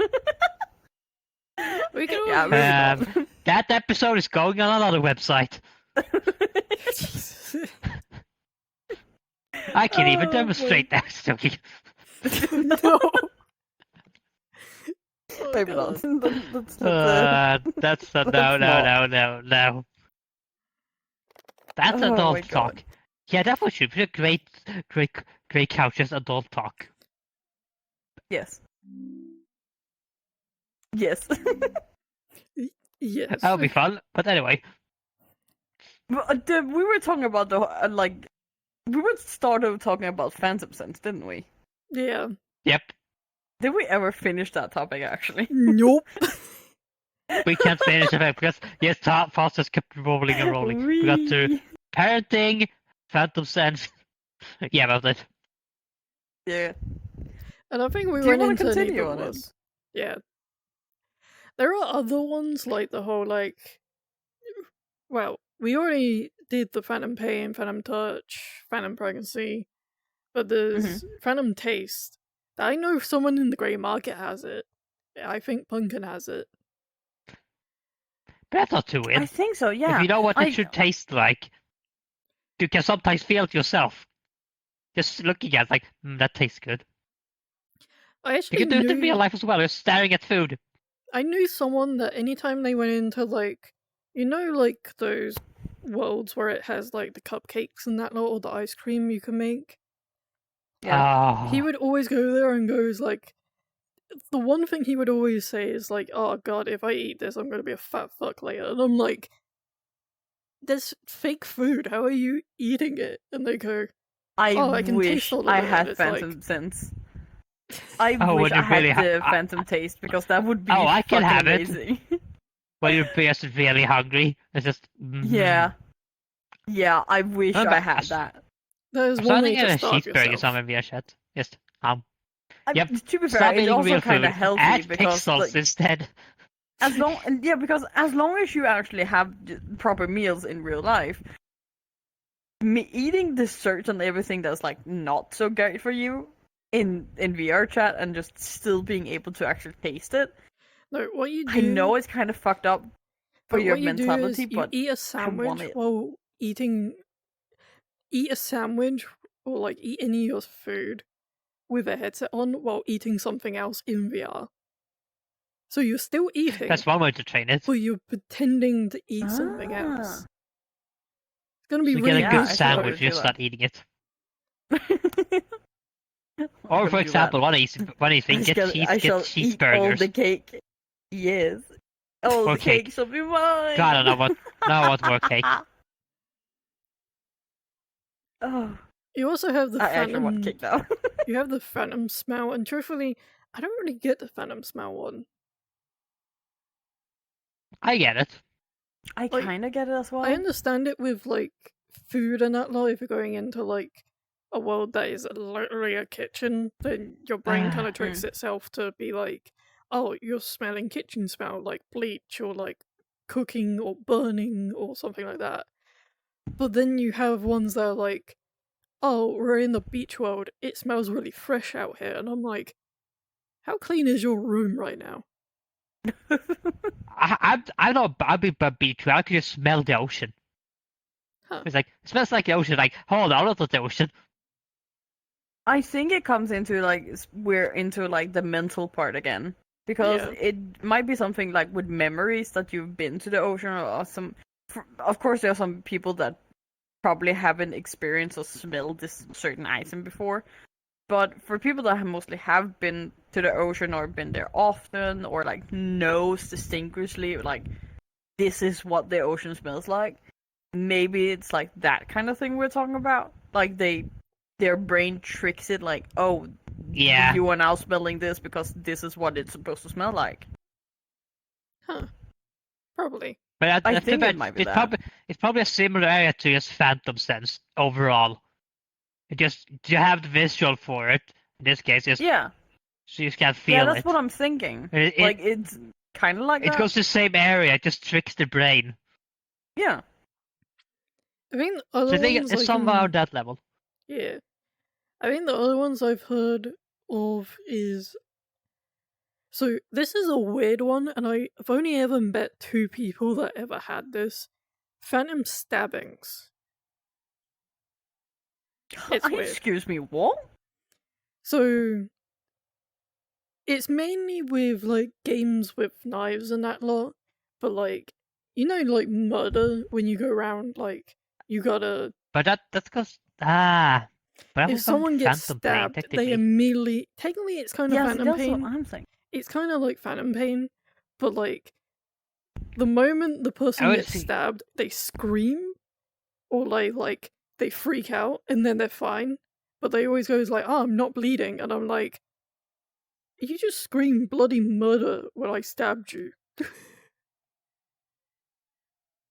we can Yeah, always maybe not. That episode is going on another website. I can even Oh, demonstrate that. Stogie. no. Oh, Maybe God. not. That's That's Let's no. not. That's Oh my adult God. talk. Yeah, that was should be a great couches adult talk. Yes. Yes. Yes. That would be fun. But anyway, But, we were talking about the we were started talking about Phantom Sense, didn't we? Yeah. yep, Did we ever finish that topic actually? Nope. we can't finish it because yes, Foster's kept rolling and rolling. We got to parenting, Phantom Sense. Yeah, about it. Yeah. And I think we Do you went wanna into an continue even on it? worse. Yeah. There are other ones like the whole well, we already did the Phantom Pain, Phantom Touch, Phantom Pregnancy, but there's Phantom Taste. I know someone in the grey market has it. I think Punkin has it. But that's not too I weird. think so. If Yeah. you know what it I should taste like, you can sometimes feel it yourself. Just looking at it, like, that tastes good. I You actually can do it in real knew life as well. You're staring at food. I knew someone that anytime they went into like those worlds where it has like the cupcakes and that lot, or the ice cream you can make. yeah. He Ah, would always go there and goes like, the one thing he would always say is like, "Oh God, if I eat this, I'm gonna be a fat fuck later." And I'm like, "There's fake food. How are you eating it?" And they go, I "Oh, I can taste wish all of I it." And had it's Phantom sense. I oh, wish when I you really had the Phantom taste because that would be Oh, I can fucking have it. amazing. when you're just really hungry, it's just. Yeah. Yeah, I wish I'm I back. had that. there's I'm one starting way to get to a starve cheeseburger yourself. somewhere via chat. Just Yep. To be fair, Stop it's eating also real kind of food. healthy Add because pixels like instead. because as long as you actually have proper meals in real life, eating desserts and everything that's like not so great for you in VR chat and just still being able to actually taste it. No, what you do. I know it's kind of fucked up for But your what you do mentality, is you but eat a I want sandwich it. while eat a sandwich or like eat any of your food with a headset on while eating something else in VR. So you're still eating, That's one way to train it. but you're pretending to eat something else. Ah. It's gonna be So you get really a Yeah, good I good. should sandwich, probably you do just start that. eating it. I'm Or gonna for do example, that. what do you think? Get I get shall eat all the cheeseburgers. cake. Yes. All Or the cake. cake shall be mine. God, I know what more cake. Oh, You also have the I actually want phantom. cake now. You have the phantom smell, and truthfully, I don't really get the phantom smell one. I get it. I Like, kind of get it as well. I understand it with like food and that lot. If you're going into like a world that is literally a kitchen, then your brain kind of tricks itself to be like, "Oh, you're smelling kitchen smell, like bleach or like cooking or burning or something like that." But then you have ones that are like, "Oh, we're in the beach world. It smells really fresh out here," and I'm like, "How clean is your room right now?" I don't. I'd be beach. I could just smell the ocean. Huh? It's like it smells like the ocean. Like hold on, that's the ocean. I think it comes into like we're into like the mental part again because Yeah. it might be something like with memories that you've been to the ocean or some. Of course, there are some people that probably haven't experienced or smelled this certain item before. But for people that mostly have been to the ocean or been there often or like knows distinctly like this is what the ocean smells like, maybe it's like that kind of thing we're talking about. Like their brain tricks it like, oh, Yeah. you are now smelling this because this is what it's supposed to smell like. Huh? Probably. But I that's too think it bad. might be that. It's probably a similar area to just Phantom Sense overall. It just you have the visual for it. In this case, just Yeah. so you just can't Yeah, feel that's it. what I'm thinking. It Like it's kind of like it that. goes to the same area. It just tricks the brain. Yeah. I think the So other I think ones it's I somehow can. that level. Yeah. I think the other ones I've heard of is. So, this is a weird one, and I've only ever met two people that ever had this. Phantom stabbings. It's weird. Excuse me, what? So, it's mainly with, like, games with knives and that lot, but, like, like, murder, when you go around, like, you gotta. But that's because But that If was on someone gets Phantom Pain stabbed, they technically. immediately. Technically, it's kind of Yes, Phantom that's what Pain. I'm saying. It's kind of like Phantom Pain, but, like, the moment the I person would gets see. stabbed, they scream or like they freak out and then they're fine. But they always goes like, "Oh, I'm not bleeding," and I'm like, "You just screamed bloody murder when I stabbed you."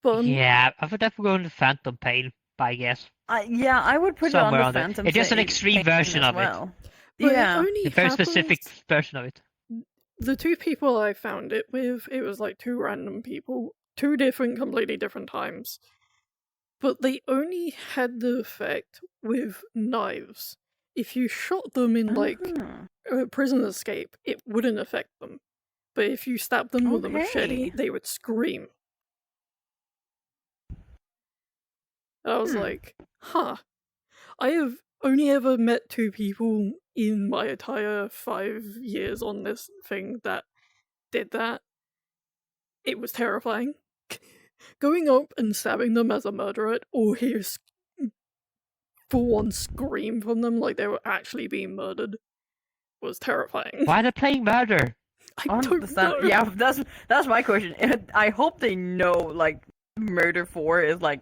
But Yeah, I would definitely go into Phantom Pain. I guess Yeah, I would put it somewhere under on there. Phantom It's just an Pain extreme version as of it. well. But Yeah. it only A very specific happens- version of it. The two people I found it with, it was like two random people, two completely different times. But they only had the effect with knives. If you shot them in like Uh-huh. a prison escape, it wouldn't affect them. But if you stabbed them with a machete, Okay. they would scream. And I was like, huh. I have only ever met two people in my entire 5 years on this thing that did that. It was terrifying. Going up and stabbing them as a murderer, or hear full-on scream from them like they were actually being murdered, was terrifying. Why are they playing murder? I don't Understand? know. Yeah, that's my question. I hope they know like Murder 4 is like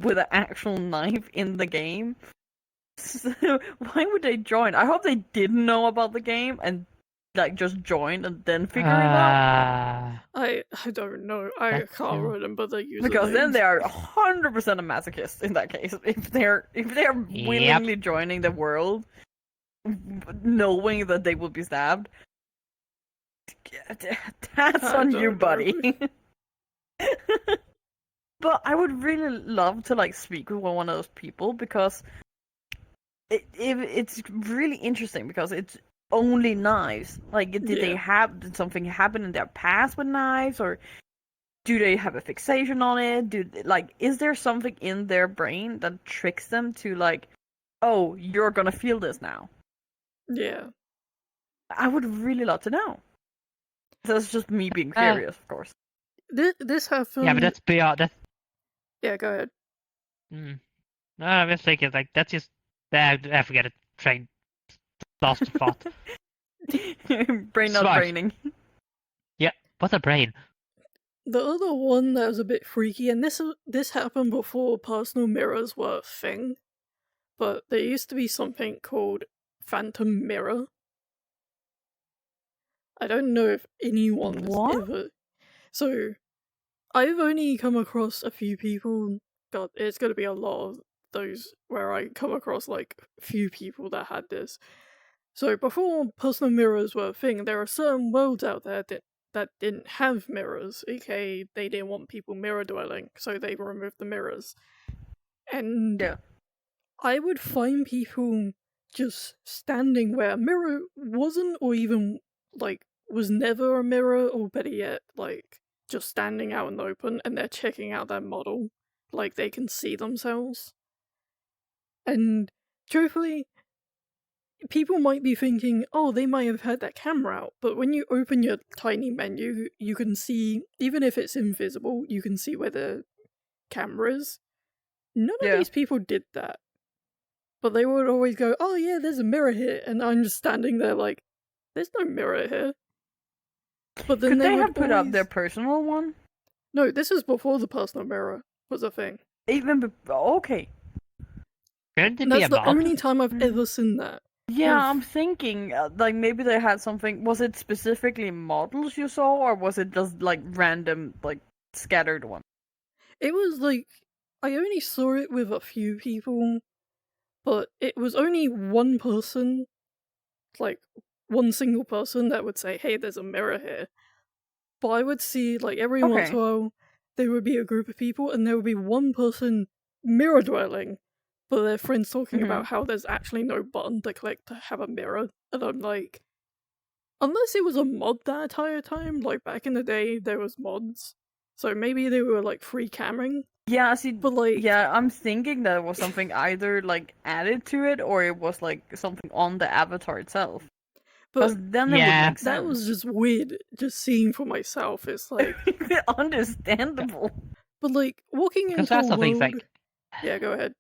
with an actual knife in the game. So why would they join? I hope they didn't know about the game and like just joined and then figure it out. I don't know. I That's can't true. remember the usernames. Because then they are 100% a masochist in that case. If they're willingly joining the world, knowing that they will be stabbed, that's I on don't you, know. buddy. But I would really love to like speak with one of those people because it's really interesting because it's only knives. Like, did something happen in their past with knives, or do they have a fixation on it? Is there something in their brain that tricks them to like, oh, you're gonna feel this now? Yeah. I would really love to know. That's just me being curious, of course. This happened. Yeah, but that's beyond that. Yeah, go ahead. No, I'm just thinking like that's just. I forget it. Train. Lost the thought. Brain not Smart. braining. Yeah, what's a brain? The other one that was a bit freaky, and this happened before personal mirrors were a thing, but there used to be something called Phantom Mirror. I don't know if anyone has What? ever. So, I've only come across a few people. God, it's going to be a lot of those where I come across like few people that had this. So before personal mirrors were a thing, there are certain worlds out there that didn't have mirrors, aka they didn't want people mirror dwelling, so they removed the mirrors. And Yeah. I would find people just standing where a mirror wasn't, or even like was never a mirror, or better yet, like just standing out in the open and they're checking out their model, like they can see themselves. And truthfully, people might be thinking, oh, they might have had that camera out, but when you open your tiny menu, you can see, even if it's invisible, you can see where the camera is. None of these people did that. But they would always go, oh yeah, there's a mirror here, and I'm just standing there like, there's no mirror here. But then Could they would have put up always- their personal one? No, this was before the personal mirror was a thing. Okay. Couldn't it be That's a the mod? only time I've ever seen that. Yeah, Of- I'm thinking like maybe they had something. Was it specifically models you saw, or was it just like random, like scattered ones? It was like, I only saw it with a few people, but it was only one person, like one single person that would say, hey, there's a mirror here. But I would see, like, every once in a while, there would be a group of people, and there would be one person mirror dwelling, but their friends talking about how there's actually no button to click to have a mirror. And I'm like, unless it was a mod that entire time, like back in the day, there was mods. So maybe they were like free cammering. Yeah, see, But like, yeah, I'm thinking that it was something either like added to it, or it was like something on the avatar itself. but Then it would Yeah. make sense. that was just weird, just seeing for myself. It's like, understandable. but like, walking Because into that's a something world... like. Yeah, go ahead.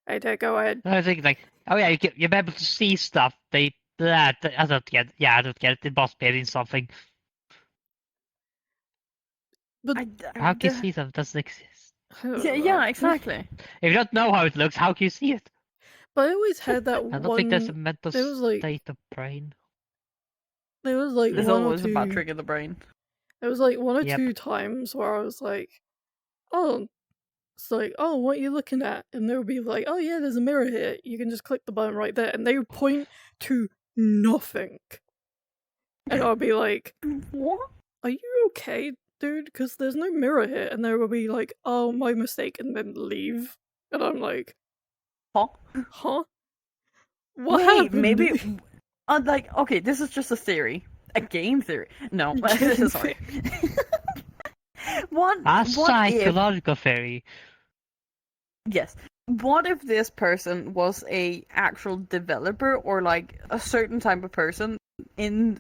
Hey, Ted, go ahead. I think like, oh yeah, you're able to see stuff. I don't get. Yeah, I don't get it. It must be something. But How can you see something that doesn't exist? I don't Yeah, know. exactly. If you don't know how it looks, how can you see it? But I always had that I don't one... think there's a mental there was, like- state of brain. There was like There's one or always two... a bad trick in the brain. There was like one or Yep. two times where I was like, oh, it's like, oh, what are you looking at? And they would be like, oh yeah, there's a mirror here. You can just click the button right there. And they would point to nothing. And I'll be like, What? are you okay, dude? Because there's no mirror here. And they will be like, oh, my mistake, and then leave. And I'm like, Huh? huh? What Wait, happened? maybe. Like, okay, this is just a theory. A game theory. No, Game sorry. A What if. psychological theory. Yes. What if this person was a actual developer or like a certain type of person in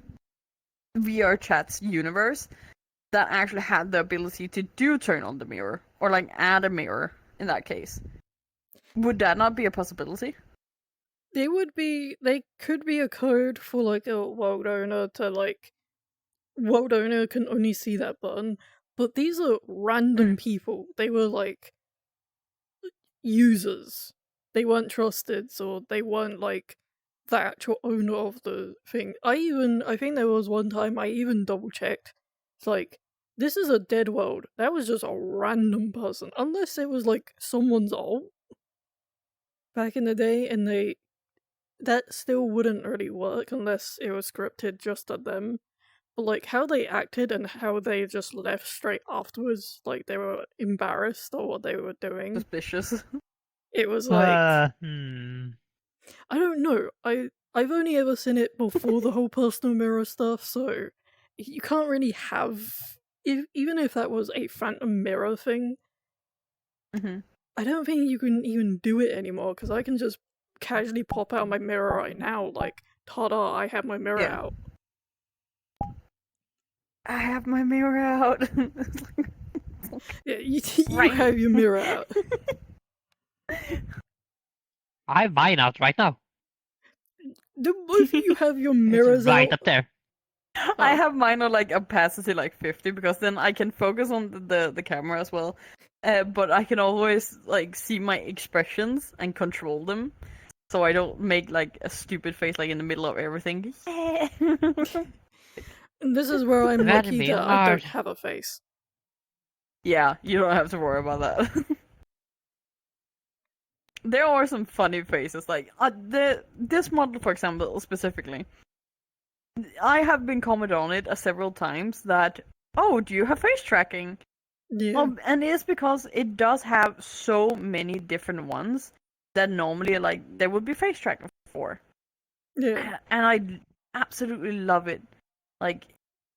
VR chat's universe that actually had the ability to do turn on the mirror or like add a mirror in that case? Would that not be a possibility? They could be a code for like a world owner to like, world owner can only see that button, but these are random people. They were like users. They weren't trusted, so they weren't like the actual owner of the thing. I think there was one time I even double checked. It's like, this is a dead world. That was just a random person. Unless it was like someone's alt back in the day, and that still wouldn't really work unless it was scripted just at them. But like how they acted and how they just left straight afterwards, like they were embarrassed or what they were doing. Suspicious. It was like, Hmm. I don't know. I've only ever seen it before the whole personal mirror stuff, so you can't really have, even if that was a phantom mirror thing. Mm-hmm. I don't think you can even do it anymore because I can just casually pop out my mirror right now, like, ta-da! I have my mirror Yeah. out. I have my mirror out. Yeah, you Right. have your mirror out. I have mine out right now. Do both of you have your It's mirrors right out? up there. I Oh. have mine on like opacity like 50 because then I can focus on the camera as well. But I can always like see my expressions and control them, so I don't make like a stupid face like in the middle of everything. Yeah. And this is where I'm That'd lucky be that I hard. don't have a face. Yeah, you don't have to worry about that. There are some funny faces, like this model, for example, specifically. I have been commented on it several times that, oh, do you have face tracking? Yeah. Well, and it's because it does have so many different ones that normally like there would be face tracking for. Yeah. And I absolutely love it. Like,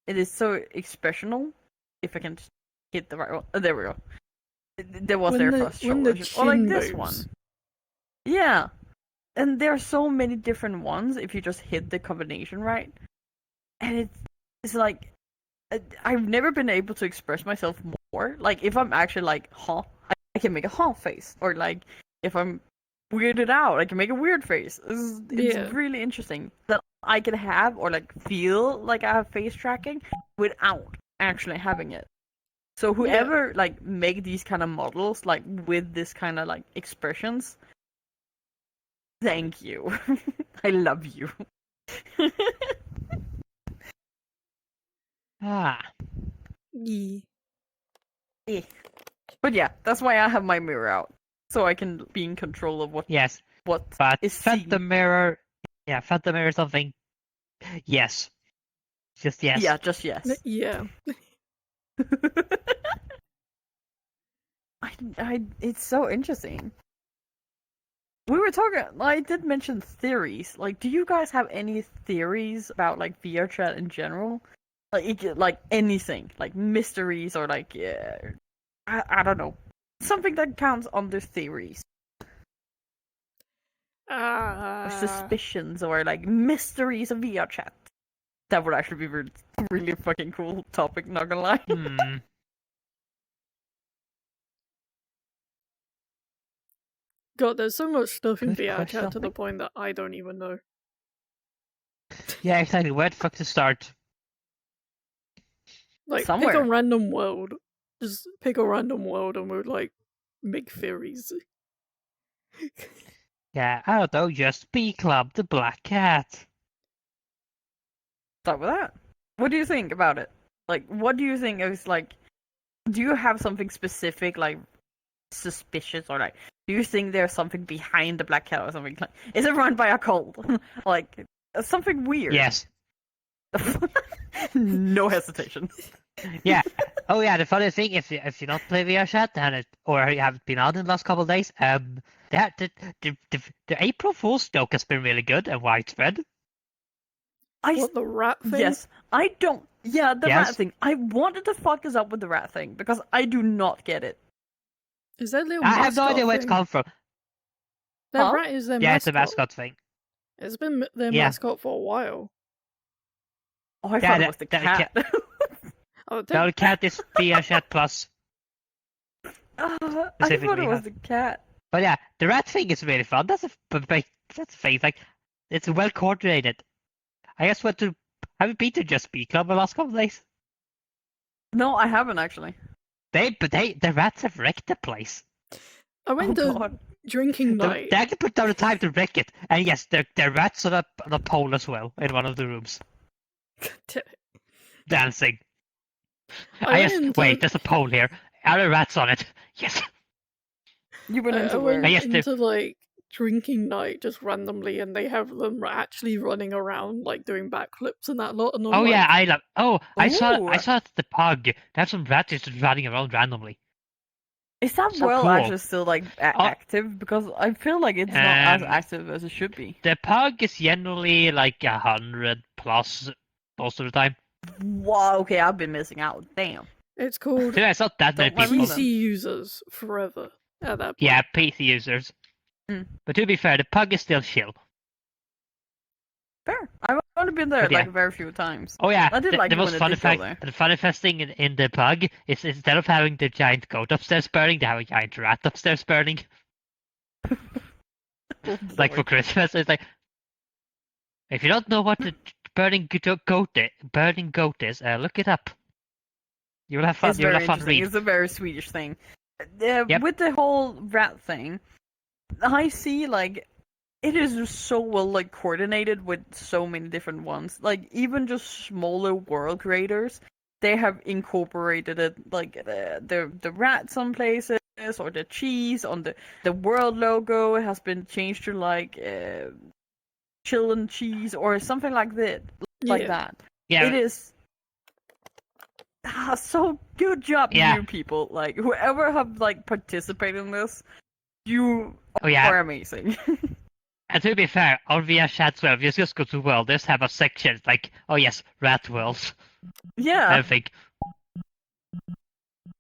it is so expressional. If I can just hit the right one. Oh, there we go. There was their first when the shoulder. Or like chin this moves. one. Yeah. And there are so many different ones if you just hit the combination right. And it's like, I've never been able to express myself more. Like, if I'm actually like, huh, I can make a huh face. Or like, if I'm weirded out, I can make a weird face. It's Yeah. really interesting that I can have or like feel like I have face tracking without actually having it. So whoever like make these kind of models like with this kind of like expressions, thank you. I love you. Ah. Yeah. But yeah, that's why I have my mirror out. So I can be in control of Yes. what But is Phantom seen. Mirror. Yeah, Phantom Mirror something. Yes. Just yes. Yeah, just yes. Yeah. It's so interesting. We were talking. I did mention theories. Like, do you guys have any theories about like VR chat in general? Like anything, like mysteries or like I don't know, something that counts under theories or suspicions or like mysteries of VR chat. That would actually be really fucking cool topic. Not gonna lie. Hmm. God, there's so much stuff in Good VR question. chat to the point that I don't even know. Yeah, exactly. Where the fuck to start? Like, pick Somewhere. a random world. Just pick a random world and we'll, like, make theories. Yeah, I don't know. Just B Club, the Black Cat. Start with that. What do you think about it? Like, what do you think is like? Do you have something specific, like suspicious, or like, do you think there's something behind the black cat or something? Like, is it run by a cult? Like, something weird. Yes. No hesitation. Yeah. Oh yeah. The funny thing, if you not play VR chat or you haven't been out in the last couple of days, the April Fool's joke has been really good and widespread. What, the rat thing? Yes, I don't. Yeah, the rat Yes. thing. I wanted to fuck us up with the rat thing because I do not get it. Is that little I mascot have no idea where it's thing? come from. That Huh? rat is their Yeah, mascot. it's a mascot thing. It's been their Yeah. mascot for a while. Oh, I Yeah, thought it was the that cat. Oh, The cat is VR chat plus. I thought Specifically, it was huh? the cat. But yeah, the rat thing is really fun. That's a thing. Like, it's well coordinated. I just went to. Have you been to Just Be Club the last couple of days? No, I haven't actually. The rats have wrecked the place. I went Oh to god. drinking They night. actually put down the time to wreck it. And yes, there are rats on a pole as well in one of the rooms, dancing. I I just went wait. into- There's a pole here. Are there rats on it? Yes. You went I into went where? yes, they- into like drinking night just randomly, and they have them actually running around like doing backflips and that lot. And I'm Oh yeah, like, I love. Oh, I Ooh. saw at the pub. They have some rats just running around randomly. Is that So world cool. actually still like active? Because I feel like it's not as Um, active as it should be. The pug is generally like 100 plus most of the time. Wow. Okay, I've been missing out. Damn. it's called So yeah, it's not that many Don't mind me people. then. PC users forever at that point. Yeah, PC users. Mm. But to be fair, the pug is still chill. Fair. I've only been there But yeah. like very few times. Oh yeah, I did the, like the it most when it funny did go fact, there. the funniest thing in the pug is instead of having the giant goat upstairs burning, they have a giant rat upstairs burning. Oh, Like for Lord. Christmas, it's like if you don't know what the burning goat is, look it up. You will have fun. It's You will very have fun interesting. read. It's a very Swedish thing. Yep. With the whole rat thing, I see like it is just so well like coordinated with so many different ones. Like even just smaller world creators, they have incorporated it like the rat some places or the cheese on the world logo has been changed to like chillin' cheese or something like that. Like Yeah. that. Yeah, It is so good job, Yeah. you people. Like whoever have like participated in this, you oh yeah. are amazing. And to be fair, on VR Chat 12, you just go to world. Just have a section like, oh yes, rat worlds. Yeah, I think.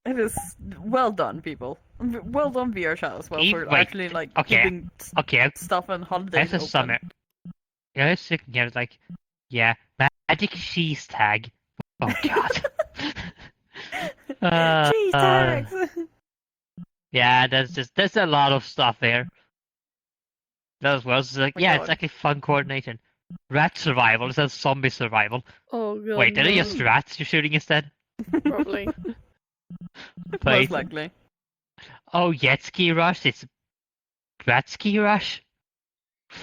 it is well done, people. Well done, VR chat as well for Wait, actually like okay, keeping Okay, stuff and holidays there's a open. summer. Yeah, it's sitting here like, yeah, magic cheese tag. Oh god. Cheese tags. Yeah, there's a lot of stuff there. That was it's like, My yeah, God. it's actually fun coordination. Rat survival instead of zombie survival. Oh god. Wait, are they no. just rats you're shooting instead? Probably. Most Wait. likely. Oh, jet ski rush. It's rat ski rush.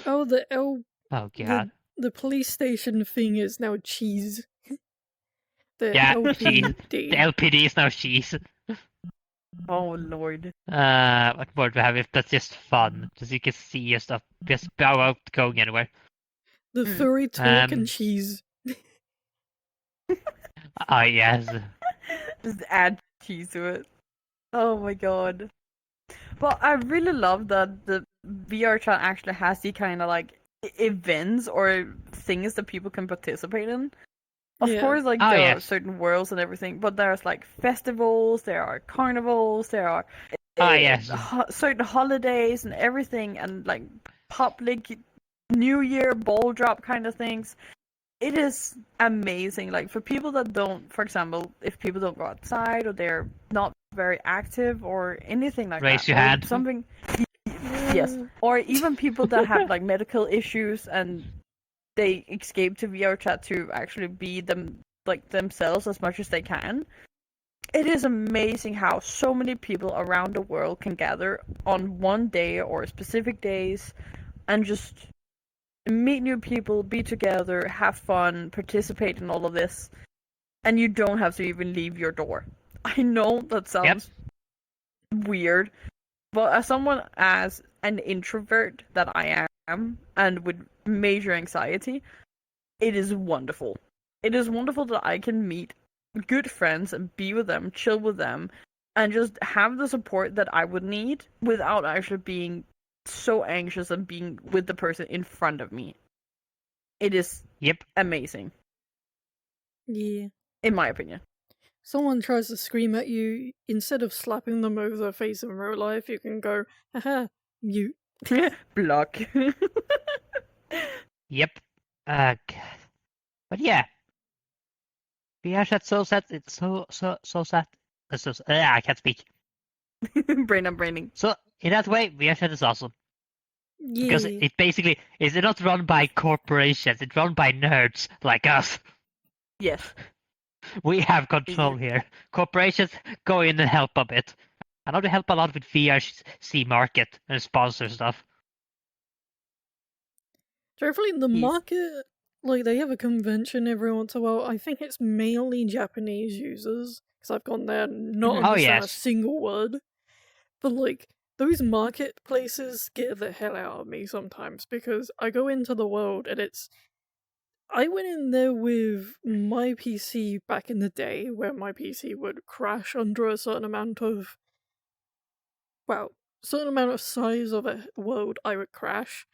Oh, Oh god. the police station thing is now cheese. The Yeah, LPD. The LPD is now cheese. Oh lord. What more do we have if that's just fun? Just you can see your stuff just bow out going anywhere. The Mm. furry talk Um, and cheese. Ah yes. Just add cheese to it. Oh my god. But I really love that the VR chat actually has the kind of like events or things that people can participate in. Of Yeah. course, like Oh, there are yes. certain worlds and everything, but there's like festivals, there are carnivals, there are Ah yes. certain holidays and everything, and like public New Year ball drop kind of things. It is amazing. Like for people that don't, for example, if people don't go outside or they're not very active or anything like Raise that, your or hand. something. Yes, or even people that have like medical issues and they escape to VR chat to actually be themselves as much as they can. It is amazing how so many people around the world can gather on one day or specific days and just meet new people, be together, have fun, participate in all of this, and you don't have to even leave your door. I know that sounds weird, but as someone as an introvert that I am, and with major anxiety, it is wonderful. It is wonderful that I can meet good friends and be with them, chill with them, and just have the support that I would need without actually being so anxious and being with the person in front of me. It is Yep. amazing, Yeah. in my opinion. Someone tries to scream at you, instead of slapping them over the face in real life, you can go, haha, mute. Block. Yep. God. But yeah. VR chat so sad. It's so sad. It's so, I can't speak. Braining. So in that way, VR chat is awesome. Because Yeah. it basically is not run by corporations, it's run by nerds like us. Yes. We have control here. Corporations go in and help a bit. I know they help a lot with VRC market and sponsor stuff. Truthfully, the Yes. market, like, they have a convention every once in a while. I think it's mainly Japanese users, because I've gone there and not Mhm. Oh, understand a yes. single word. But, like, those marketplaces scare the hell out of me sometimes, because I go into the world and it's... I went in there with my PC back in the day, where my PC would crash under a certain amount of... well, certain amount of size of a world I would crash.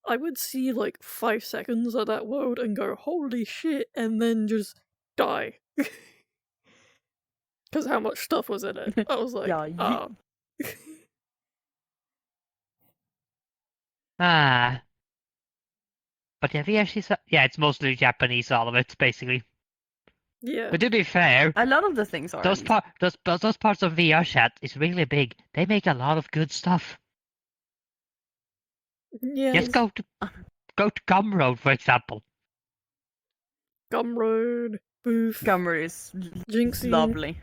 I would see like 5 seconds of that world and go, holy shit, and then just die. Because how much stuff was in it. I was like, Yeah, Ah. But yeah, VRC, yeah, it's mostly Japanese, all of it, basically. yeah. But to be fair, a lot of the things are. those parts of VR chat is really big. They make a lot of good stuff. Yeah. Just go to Gumroad, for example. Gumroad, Booth, Gummer is Jinxie. lovely.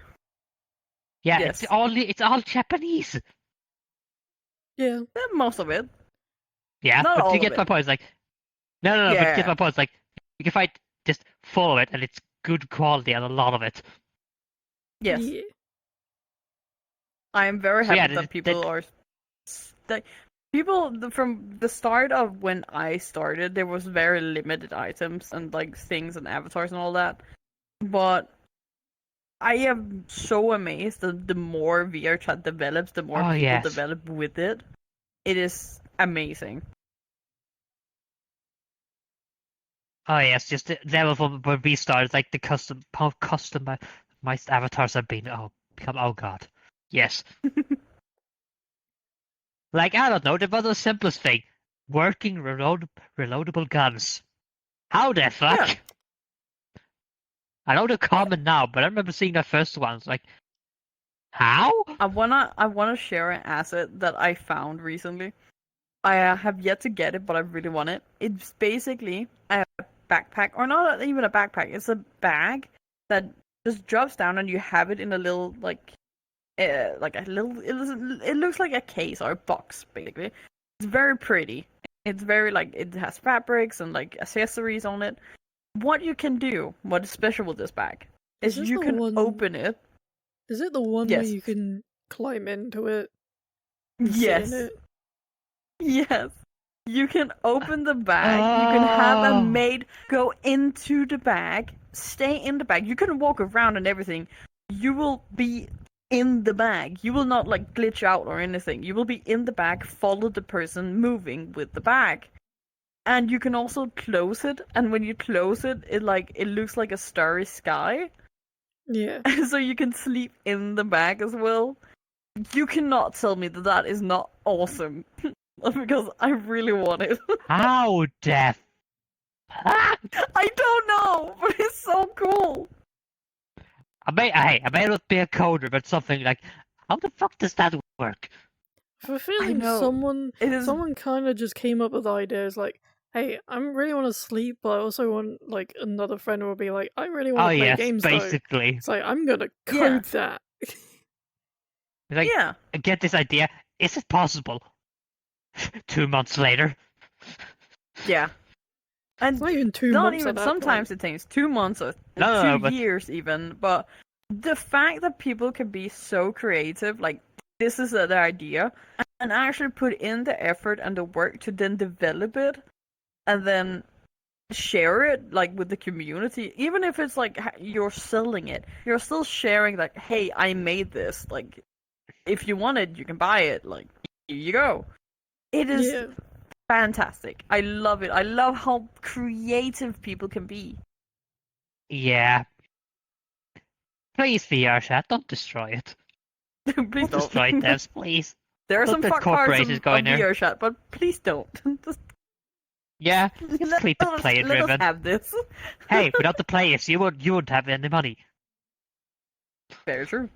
Yeah, Yes. it's all Japanese. Yeah. Most of it. Yeah, Not but all you of get it. my point. It's like, no, but you Yeah. get my point. It's like, you can find just full of it, and it's good quality and a lot of it. Yes. Yeah. I am very So, yeah, happy that people are. Like, people from the start of when I started, there was very limited items and like things and avatars and all that. But I am so amazed that the more VR chat develops, the more Oh, people yes. develop with it. It is amazing. Oh yes, just the level from when we started, like the how customized avatars have been. Oh god, yes. Like I don't know, the simplest thing, working reloadable guns. How the fuck? Yeah. I know they're common now, but I remember seeing the first ones. Like, how? I wanna share an asset that I found recently. I have yet to get it, but I really want it. It's basically a backpack, or not even a backpack. It's a bag that just drops down, and you have it in a little like a little. It looks like a case or a box, basically. It's very pretty. It's very like it has fabrics and like accessories on it. What you can do, what is special with this bag, Is is this you the can one- open it. Is it the one where Yes. you can climb into it and sit Yes. in it? Yes. You can open the bag. You can have a Oh. maid go into the bag, stay in the bag. You can walk around and everything. You will be in the bag. You will not like glitch out or anything. You will be in the bag, follow the person moving with the bag. And you can also close it, and when you close it, it looks like a starry sky. Yeah. So you can sleep in the bag as well. You cannot tell me that that is not awesome. Because I really want it. How the fuck? I don't know, but it's so cool. I may not be a coder, but something like, how the fuck does that work? I have a feeling know. someone It is. someone kind of just came up with ideas like, hey, I really want to sleep, but I also want, like, another friend will be like, I really want Oh to play yes, games though. basically. It's like, I'm gonna Yeah. code that. It's like, Yeah. I get this idea. Is it possible? 2 months later. Yeah. And It's not even 2 not months even. at that Sometimes point. it takes 2 months or No, 2 but years even. But the fact that people can be so creative, like this is their idea, and and actually put in the effort and the work to then develop it and then share it like with the community, even if it's like you're selling it, you're still sharing like, hey, I made this, like if you want it you can buy it, like here you go. It is Yeah. fantastic. I love it. I love how creative people can be. Yeah. Please, VR chat, don't destroy it. Please Don't don't. destroy it, devs, please. There are Don't some let fuck parts corporations go in of there. VR chat, but please don't. Just Yeah, just keep it player let us driven. have this. Hey, without the players, you wouldn't have any money. Very true.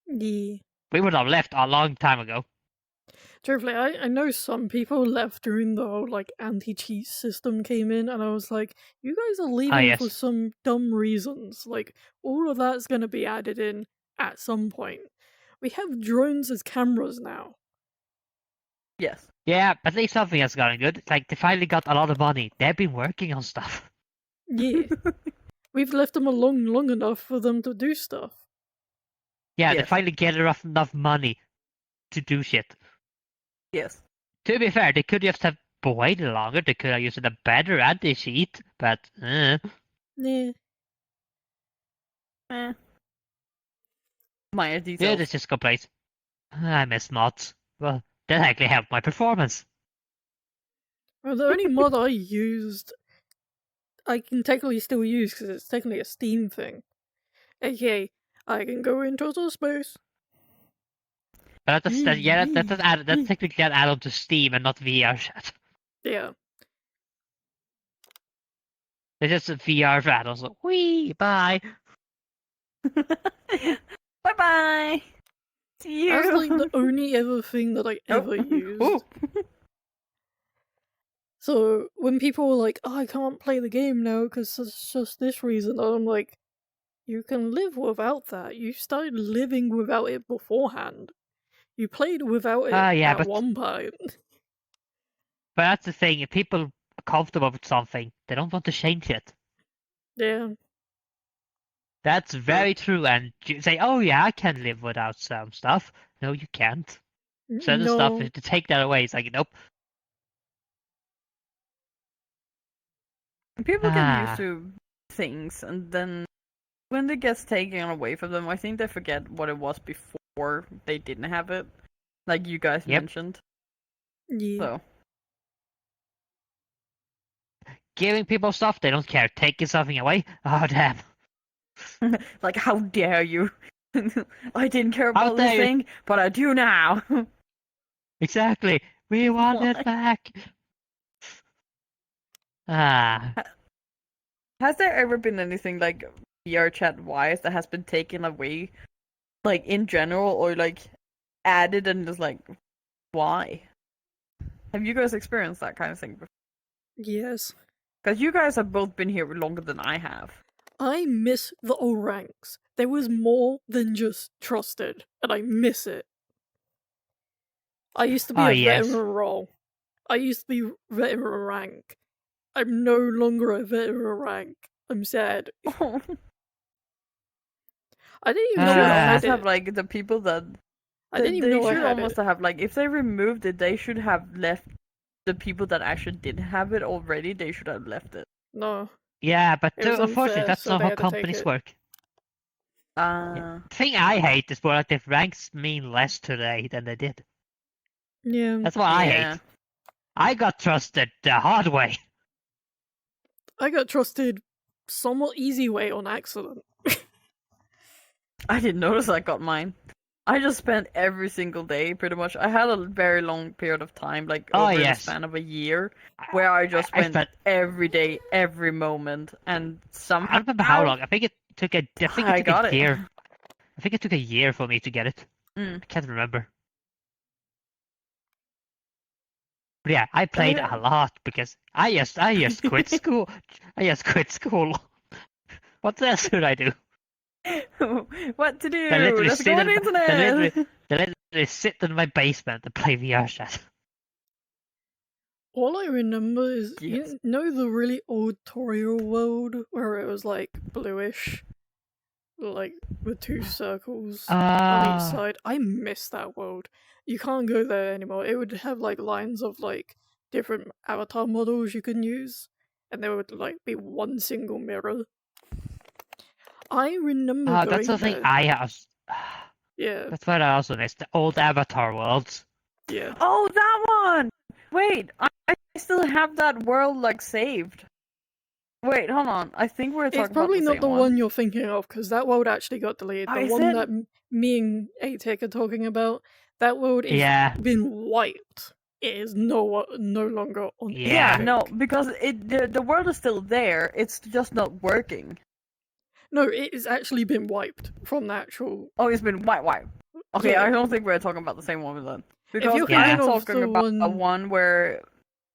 Yeah. We would have left a long time ago. Truthfully, I know some people left during the whole like anti-cheat system came in, and I was like, you guys are leaving for yes. some dumb reasons. Like, all of that's going to be added in at some point. We have drones as cameras now. Yes. Yeah, at least something has gotten good. It's like they finally got a lot of money. They've been working on stuff. Yeah. We've left them alone long enough for them to do stuff. Yeah, they Yes. finally get enough money to do shit. Yes. To be fair, they could just have waited longer. They could have used a better anti-cheat, but Yeah. Minor yeah, details. this just complaints. I miss mods. Well, that actually helped my performance. Well, the only mod I used, I can technically still use because it's technically a Steam thing. AKA, I can go in total space. But that's technically an add-on to Steam and not VR chat. Yeah. It's just a VR add-on. So, whee, bye. Bye bye. See you. That's like the only ever thing that I ever used. Ooh. So when people were like, "Oh, I can't play the game now because it's just this reason," I'm like, "You can live without that. You started living without it beforehand. You played without it Yeah, at but one point." that's the thing. If people are comfortable with something, they don't want to change it. Yeah. That's very true. And you say, "Oh yeah, I can live without some stuff." No, you can't. Certain stuff, No. to take that away, it's like, nope. People get used Ah, to things, and then when it gets taken away from them, I think they forget what it was before they didn't have it, like you guys yep. mentioned. Yeah. So Giving people stuff, they don't care. Taking something away, oh damn. like, how dare you? I didn't care How about this dare you? thing, but I do now. Exactly. We want Why? it back. Ah, Has there ever been anything like VR chat wise that has been taken away, like in general, or like added and just like, why? Have you guys experienced that kind of thing before? Yes. Because you guys have both been here longer than I have. I miss the old ranks. There was more than just trusted, and I miss it. I used to be oh a yes. veteran role. I used to be veteran rank. I'm no longer a veteran rank. I'm sad. Oh, I didn't you even know should I had almost it. have like the people that I didn't even they know I should had almost it. have like, if they removed it, they should have left the people that actually did have it already. They should have left it. No, Yeah, but it was unfortunately, unfair, that's so not they how had to take companies it. work. Uh, The thing I hate is more like the ranks mean less today than they did. Yeah, That's what I yeah. hate. I got trusted the hard way. I got trusted somewhat easy way on accident. I didn't notice I got mine. I just spent every single day, pretty much. I had a very long period of time, like Oh over the yes. span of a year, where I just I went spent. every day, every moment, and I somehow don't remember how long. I think it took a. I think it I took a got it. year. I think it took a year for me to get it. Mm. I can't remember. But yeah, I played a lot because I just quit school. I just quit school. What else should I do? What to I do? literally Let's go sit on the in. internet. They literally sit in my basement and play VR chat. All I remember is Yes. you know the really old tutorial world where it was like bluish. like with 2 circles on each side. I miss that world. You can't go there anymore. It would have like lines of like different avatar models you can use, and there would like be one single mirror. I remember going that's something there. I have. Yeah, That's what I also missed. The old Avatar worlds. yeah. Oh, that one! Wait, I still have that world like saved. Wait, hold on. I think we're talking It's probably about the not same the one. one you're thinking of, because that world actually got deleted. Oh, The is one it? that me and Atek are talking about, that world is Yeah. been wiped. It is no longer on. Yeah. anything. No, because the world is still there. It's just not working. No, it has actually been wiped from the actual. Oh, it's been wiped. Okay, So, I don't think we're talking about the same one then. Because you're Yeah. I'm thinking of talking the about a one, one where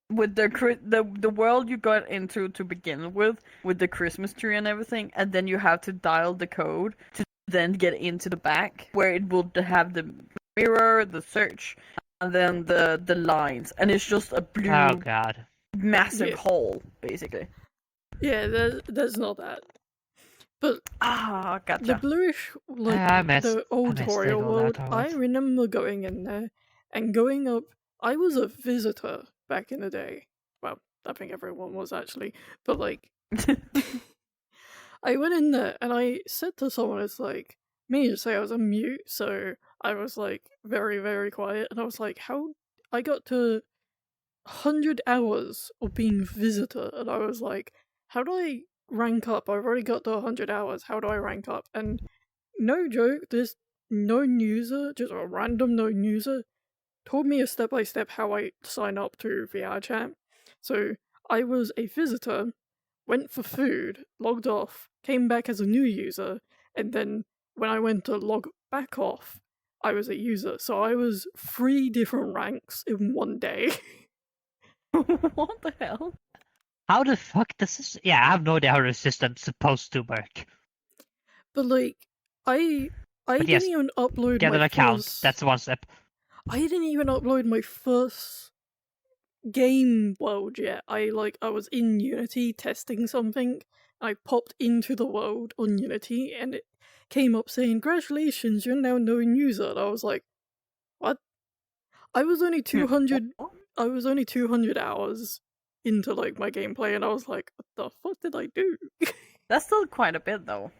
with the world you got into to begin with the Christmas tree and everything, and then you have to dial the code to then get into the back where it will have the mirror, the search, and then the lines, and it's just a blue Oh god. massive Yeah. hole basically. yeah, there's not that. But Ah, the gotcha. bluish, like I miss. the old I miss tutorial the old world, Avatar I world. remember going in there and going up. I was a visitor back in the day. Well, I think everyone was actually, but like, I went in there and I said to someone, it's like, me to say I was on mute, so I was like very, very quiet, and I was like, how I got to 100 hours of being visitor, and I was like, how do I rank up? I've already got to 100 hours, how do I rank up? And no joke, this known user, just a random known user, told me a step by step how I sign up to VR chat. So I was a visitor, went for food, logged off, came back as a new user, and then when I went to log back off, I was a user. So I was 3 different ranks in one day. What the hell? How the fuck does this? Yeah, I have no idea how the system's supposed to work. But like, I But didn't yes, even upload get my an account. first. That's one step. I didn't even upload my first game world yet. I was in Unity testing something. I popped into the world on Unity and it came up saying, "Congratulations, you're now known user." And I was like, "What?" I was only 200 I was only 200 hours into like my gameplay and I was like, "What the fuck did I do?" That's still quite a bit though.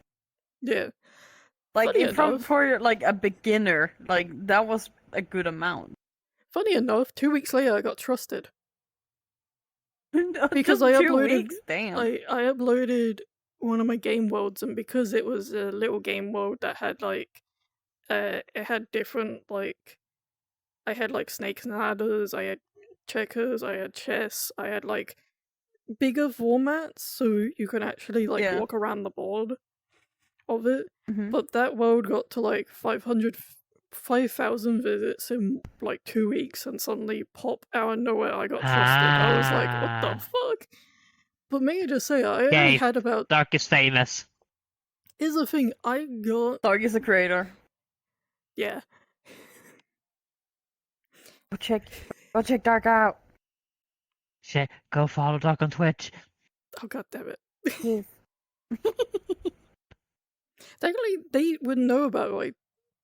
Yeah. Like Funny if from enough- for like a beginner, like that was a good amount. Funny enough, 2 weeks later I got trusted. Because Just I 2 uploaded weeks, damn. I uploaded one of my game worlds, and because it was a little game world that had like it had different like I had like snakes and ladders, I had checkers, I had chess, I had like bigger formats so you can actually like Yeah. walk around the board of it. Mhm. But that world got to like 5,000 visits in like 2 weeks, and suddenly pop out of nowhere I got trusted. I was like, what the Ah. fuck? But may I just say, I only Yay. had about. Dark is famous. Here's the thing, I got. Dark is the creator. Yeah. Go check Dark out. Shit, go follow Dark on Twitch. Oh, god damn it. Yes. Technically, they would know about my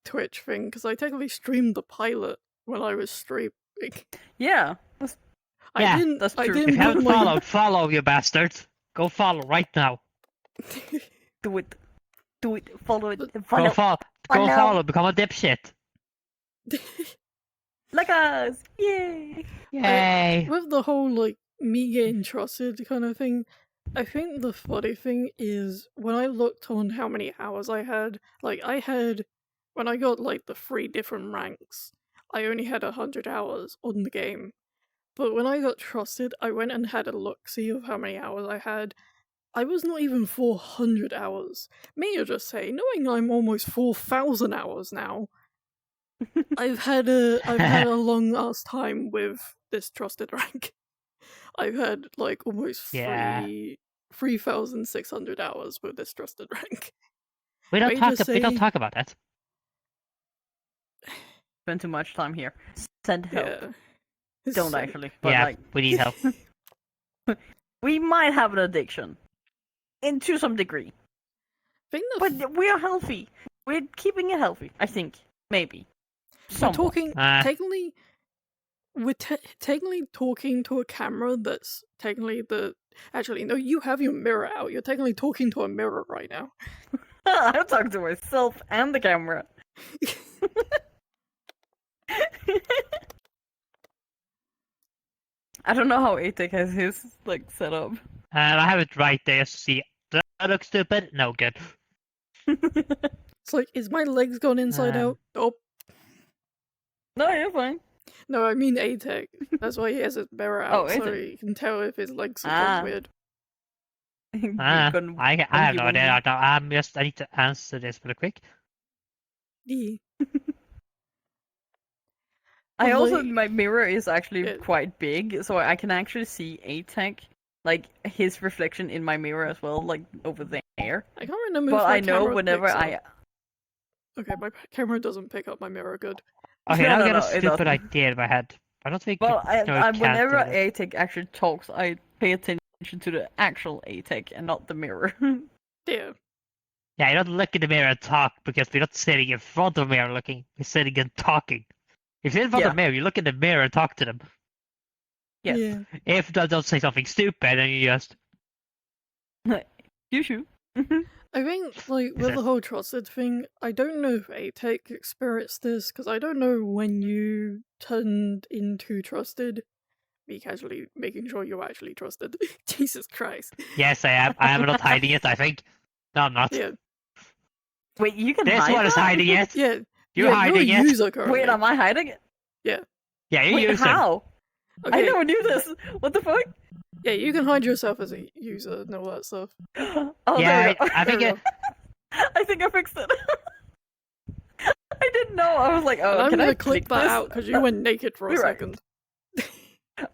Twitch thing, because I technically streamed the pilot when I was streaming. Yeah. Yeah, I didn't. that's I true. didn't If you haven't put my- followed, follow, you bastards. Go follow right now. Do it. Do it. Follow it. Go Follow. follow. Go Follow. follow. Become a dipshit. Like us. Yay. Yay. With the whole like me getting trusted kind of thing, I think the funny thing is when I looked on how many hours I had, like I had when I got like the 3 different ranks, I only had 100 hours on the game. But when I got trusted, I went and had a look-see of how many hours I had. I was not even 400 hours. May I just say, knowing I'm almost 4,000 hours now, I've had a long ass time with this trusted rank. I've had like almost Yeah. 3,600 hours with this trusted rank. We don't May I talk. just We don't say- talk about that. Spend too much time here. Send help. Yeah. Don't So- actually. But Yeah, like we need help. we might have an addiction. To some degree. Think But we are healthy. We're keeping it healthy, I think. Maybe. we're Somewhat. talking Ah. technically. We're technically talking to a camera that's technically the. Actually, no, you have your mirror out. You're technically talking to a mirror right now. I'm talking to myself and the camera. I don't know how Atek has his like set up. I have it right there. See, does that look stupid? No, good. It's like, is my legs gone inside Um. out? Oh, No, you're fine. no, I mean Atec. That's why he has his mirror out, Oh, so Atec. you can tell if his legs are Ah. gone weird. I have no wonky. idea. I need to answer this real quick. Yeah. I also Like- my mirror is actually Yeah. quite big, so I can actually see Atek, like his reflection in my mirror as well, like over there. I can't remember But if my I know camera whenever picks I up. Okay, my camera doesn't pick up my mirror good. Okay, No, I've no, got a no, it stupid doesn't. idea in my head. I don't think. Well, no, it can't whenever do that. Atek actually talks, I pay attention to the actual Atek and not the mirror. Yeah. Yeah, you don't look in the mirror and talk because we're not sitting in front of the mirror looking. We're sitting and talking. If you're in front of the mirror, you look in the mirror and talk to them. Yes. Yeah. If they don't say something stupid, then you just. You should. I think, like, with the whole trusted thing, I don't know if Atec experienced this, because I don't know when you turned into trusted. Me casually making sure you're actually trusted. Jesus Christ. Yes, I am. I am not hiding it, I think. No, I'm not. Yeah. Wait, you can This hide one is that? hiding it. Yeah. You're hiding you're a it. user currently. Wait, am I hiding it? Yeah, you Wait, use it. how? I Okay, never knew this. What the fuck? yeah, you can hide yourself as a user and all that stuff. Oh, Yeah, there we go. I think There it. we go. I think I fixed it. I didn't know. I was like, And oh, I'm can I gonna clip click that this? out because you went naked for a You're right. second.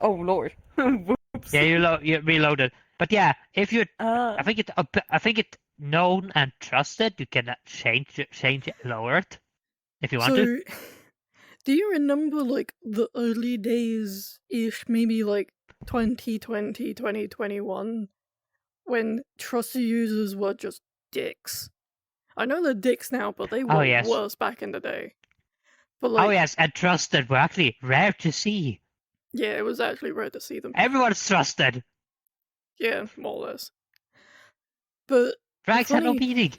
Oh lord. Whoops. Yeah, you reloaded. But yeah, if you, Uh, I think it known and trusted. You can change it, lower it, if you want to. So, do you remember, like, the early days-ish, maybe, like, 2020, 2021, when trusted users were just dicks? I know they're dicks now, but they were yes. worse back in the day. But, like, Oh yes, and trusted were actually rare to see. yeah, it was actually rare to see them. Everyone's trusted. Yeah, more or less. But Drags had no funny- meaning.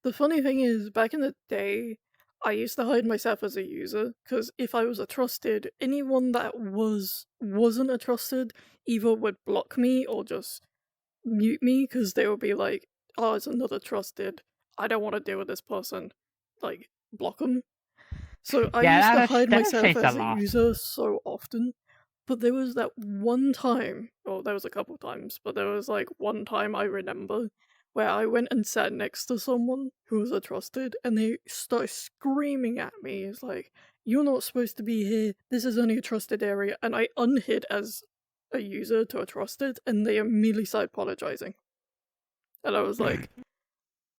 the funny thing is, back in the day, I used to hide myself as a user, because if I was a trusted, anyone that wasn't a trusted either would block me or just mute me, because they would be like, oh, it's another trusted, I don't want to deal with this person, like, block them. So I Yeah, used to that hide myself changed a as a lot. user so often, but there was that one time, or there was a couple times, but there was like one time I remember where I went and sat next to someone who was a trusted, and they started screaming at me. It's like, you're not supposed to be here, this is only a trusted area, and I unhid as a user to a trusted, and they immediately started apologizing. And I was like,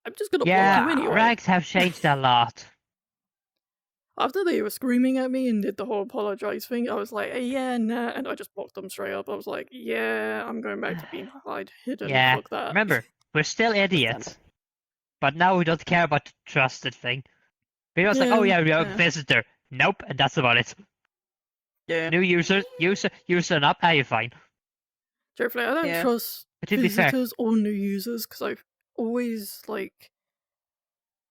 I'm just gonna block you Yeah, anyway. ranks have changed a lot. After they were screaming at me and did the whole apologize thing, I was like, yeah, nah, and I just blocked them straight up. I was like, yeah, I'm going back to being hidden. Yeah, Fuck that. remember, we're still idiots. But now we don't care about the trusted thing. We're just like, oh yeah, we're a Yeah. visitor. Nope, and that's about it. yeah. New user up, now you're fine. Truthfully, I don't Yeah. trust But to be fair, visitors or new users because I've always, like,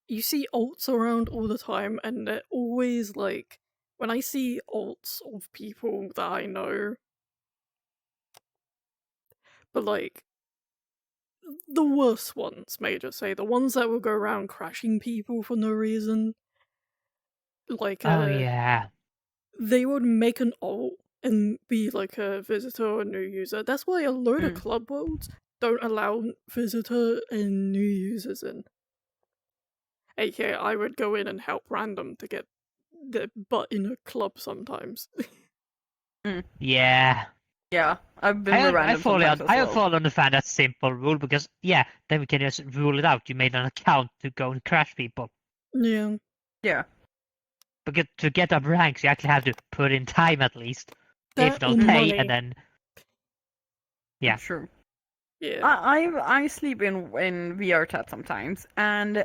you see alts around all the time, and they're always like, when I see alts of people that I know, but like, the worst ones, may I just say, the ones that will go around crashing people for no reason, like, oh yeah. they would make an alt and be like a visitor or new user. That's why a load of club worlds don't allow visitor and new users in. AKA, I would go in and help random to get their butt in a club sometimes. Yeah. Yeah, I've been with I random fully sometimes as I well. fully understand that simple rule because yeah, then we can just rule it out. You made an account to go and crash people. Yeah. Yeah. But to get up ranks, you actually have to put in time at least. That If not or pay, money. and then yeah. Sure. Yeah. I sleep in VR chat sometimes, and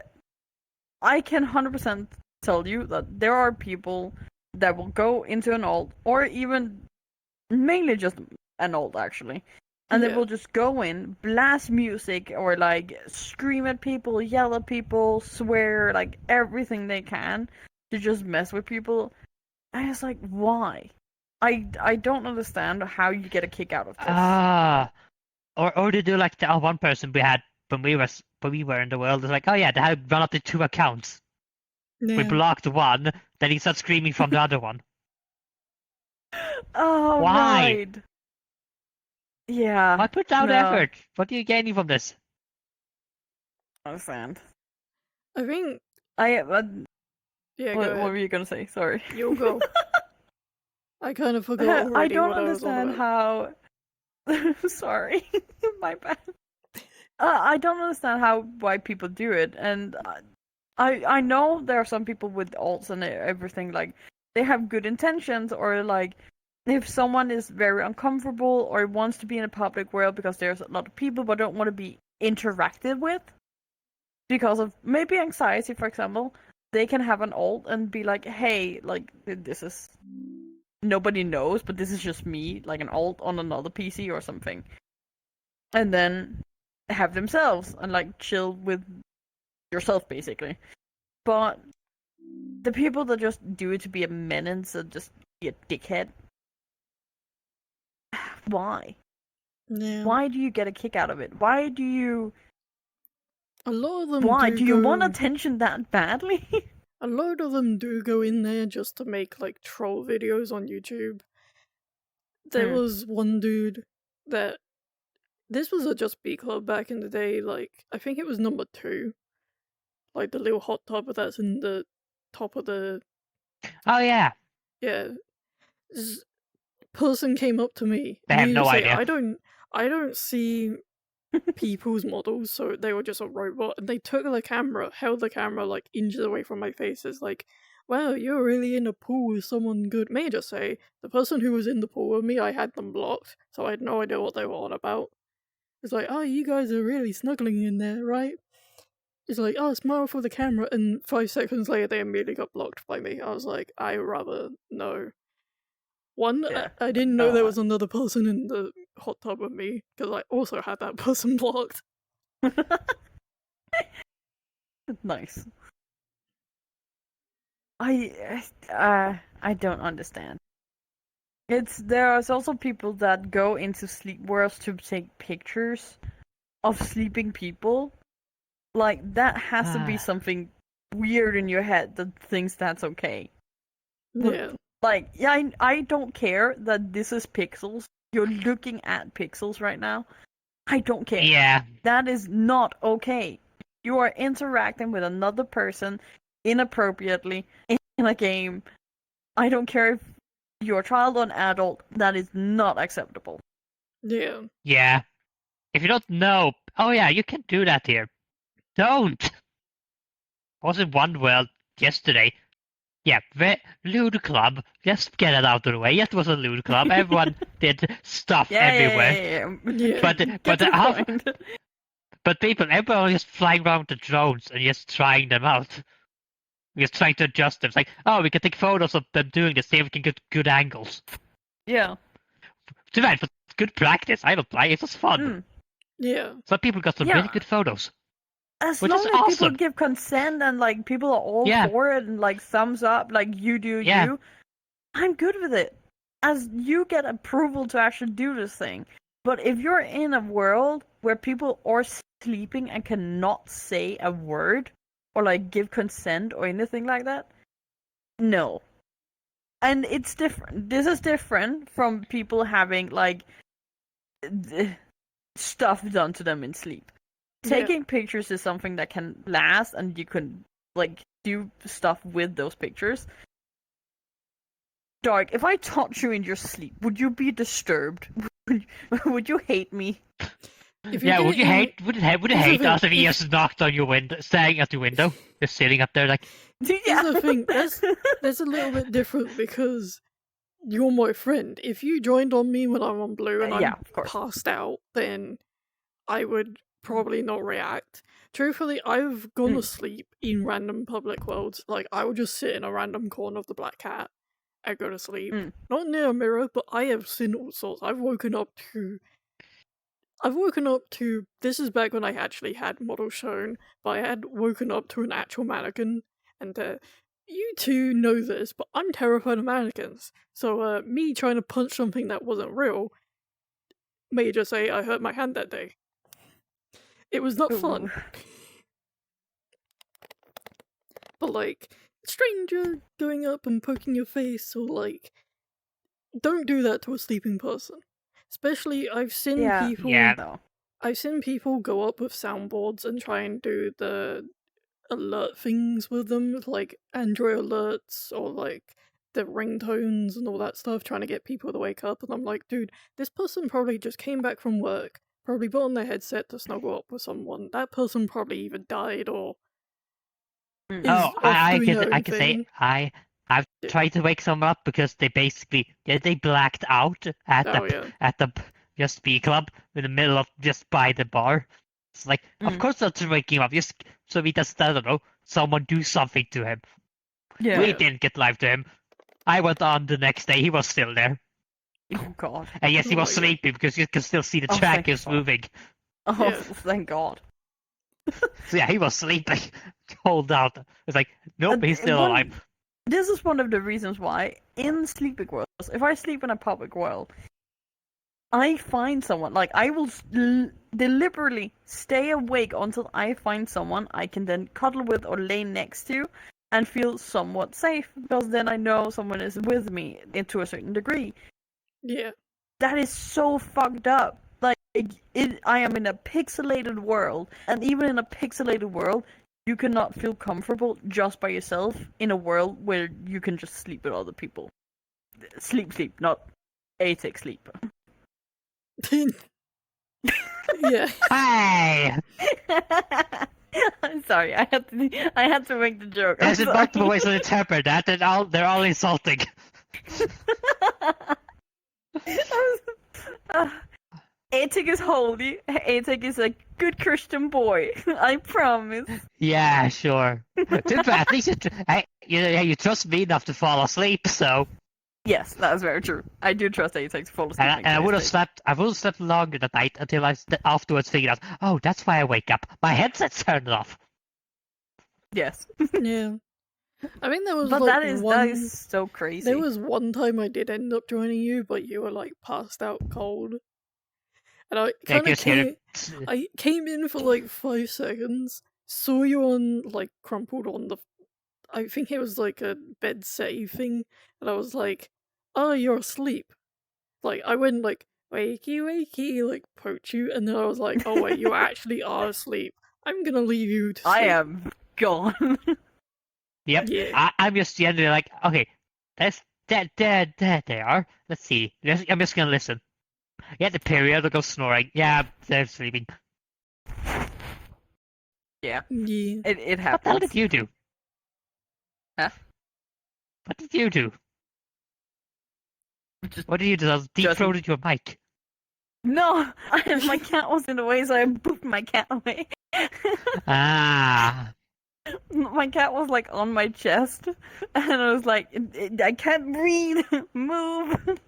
I can 100% tell you that there are people that will go into an alt, or even mainly just an alt actually, and they Yeah. will just go in, blast music, or like scream at people, yell at people, swear, like everything they can to just mess with people. And it's like, why? I don't understand how you get a kick out of this. Or to do like the one person we had when we were in the world. It's like, oh yeah, they had run up to 2 accounts. We Yeah. blocked one, then he starts screaming from the other one. Oh, Why? right. Yeah. Why put down no, effort? What are you gaining from this? I understand. I think. I Yeah, go what ahead. were you gonna say? Sorry. You'll go. I kind of forgot I already don't what I was on understand about. how. Sorry, my bad. I don't understand why people do it, and I know there are some people with alts and everything, like they have good intentions, or like if someone is very uncomfortable or wants to be in a public world because there's a lot of people but don't want to be interacted with because of maybe anxiety, for example, they can have an alt and be like, hey, like this is nobody knows, but this is just me, like an alt on another PC or something, and then have themselves and like chill with yourself basically. But the people that just do it to be a menace and just be a dickhead, why? Yeah. Why do you get a kick out of it? Why do you? A lot of them Why do do you go. want attention that badly? A load of them do go in there just to make like troll videos on YouTube. There was one dude that this was a Just Be Club back in the day, like I think it was number 2. Like the little hot tub that's in the top of the Oh yeah, yeah. This person came up to me. they have no Say, idea. I don't see people's models, so they were just a robot, and they took the camera, held the camera like inches away from my face. It's like, wow, you're really in a pool with someone good. May I just say, the person who was in the pool with me, I had them blocked, so I had no idea what they were on about. It's like, oh, you guys are really snuggling in there, right? It's like, oh, smile for the camera, and 5 seconds later, they immediately got blocked by me. I was like, I rather no. One, Yeah. I didn't know there was another person in the hot tub with me, because I also had that person blocked. Nice. I don't understand. There's also people that go into sleep worlds to take pictures of sleeping people. Like that has to be something weird in your head that thinks that's okay. Yeah. Like, yeah, I don't care that this is pixels. You're looking at pixels right now. I don't care. Yeah. That is not okay. You are interacting with another person inappropriately in a game. I don't care if you're a child or an adult. That is not acceptable. Yeah. Yeah. If you don't know, oh yeah, you can do that here. Don't. I was in one world yesterday. Yeah, Ludo Club. Just get it out of the way. Yes, it was a Ludo Club. Everyone did stuff everywhere. Yeah. But everyone was just flying around with the drones and just trying them out. Just trying to adjust them. It's like, oh, we can take photos of them doing this, see if we can get good angles. Yeah. Too bad, but good practice. I don't play. It was fun. Yeah. Some people got some really good photos. As which long is as awesome. people give consent and like people are all for it and like thumbs up, like you do you, I'm good with it. As you get approval to actually do this thing. But if you're in a world where people are sleeping and cannot say a word or like give consent or anything like that, no. And it's different. This is different from people having like stuff done to them in sleep. Taking pictures is something that can last and you can like do stuff with those pictures. Dark, if I touch you in your sleep, would you be disturbed? Would you hate me? Would you hate us if he just knocked on your window, staring at the window, just sitting up there like? Here's the thing. That's a little bit different because you're my friend. If you joined on me when I'm on blue and I'm passed out, then I would probably not react. Truthfully, I've gone to Mm. sleep in random public worlds. Like, I would just sit in a random corner of the Black Cat and go to sleep. Mm. Not near a mirror, but I have seen all sorts. I've woken up to. This is back when I actually had models shown, but I had woken up to an actual mannequin, and you two know this, but I'm terrified of mannequins. So, me trying to punch something that wasn't real may just say I hurt my hand that day. It was not fun. Ooh. But, like, stranger going up and poking your face, or, like, don't do that to a sleeping person. Especially, I've seen Yeah. people. Yeah. No. I've seen people go up with soundboards and try and do the alert things with them, like Android alerts or like the ringtones and all that stuff, trying to get people to wake up. And I'm like, dude, this person probably just came back from work, probably put on their headset to snuggle up with someone. That person probably either died or Mm. is Oh, off I doing can their I own can say thing. I've Yeah. tried to wake someone up because they basically they blacked out at Oh yeah. the just B club in the middle of just by the bar. It's like, of Mm. course not to wake him up, just so he does, I don't know, someone do something to him. Yeah. We didn't get live to him. I went on the next day, he was still there. Oh god. And yes, he Oh was my God. sleeping because you can still see the Oh, track thank is God. moving. Oh, Yeah. thank God. So yeah, he was sleeping. Hold out. It's like, nope, he's still alive. This is one of the reasons why in sleeping worlds, if I sleep in a public world, I find someone, like I will deliberately stay awake until I find someone I can then cuddle with or lay next to and feel somewhat safe, because then I know someone is with me to a certain degree. Yeah. That is so fucked up. Like, I am in a pixelated world, and even in a pixelated world, you cannot feel comfortable just by yourself in a world where you can just sleep with other people. Sleep, not ATEC sleep. Yeah. Hey! I'm sorry, I had to make the joke. There's I'm multiple sorry. ways to interpret that, and they're all insulting. ATEC is holy. ATEC is a good Christian boy. I promise. Yeah, sure. Too bad. At least you trust me enough to fall asleep, so. Yes, that is very true. I do trust ATEC to fall asleep. And I would have slept. I would have slept longer that night until I afterwards figured out. Oh, that's why I wake up. My headset's turned off. Yes. Yeah. I mean, there was But like that is so crazy. There was one time I did end up joining you, but you were like passed out cold. And I Yeah, kind of just hear I came in for like 5 seconds, saw you on like crumpled on the, I think it was like a bed setty thing, and I was like, "Oh, you're asleep." Like I went like wakey wakey, like poach you, and then I was like, "Oh wait, you actually are asleep. I'm gonna leave you to sleep." I am gone. Yep. Yeah. I'm just generally like, okay, that's there they are. Let's see. I'm just gonna listen. Yeah, the periodical snoring. Yeah, they're sleeping. Yeah, Yeah. it What the hell happens. did you do? Huh? What did you do? Just- What did you do? I deep throated your mic. No, my cat was in the way, so I booped my cat away. Ah. My cat was like on my chest, and I was like, I can't breathe. Move.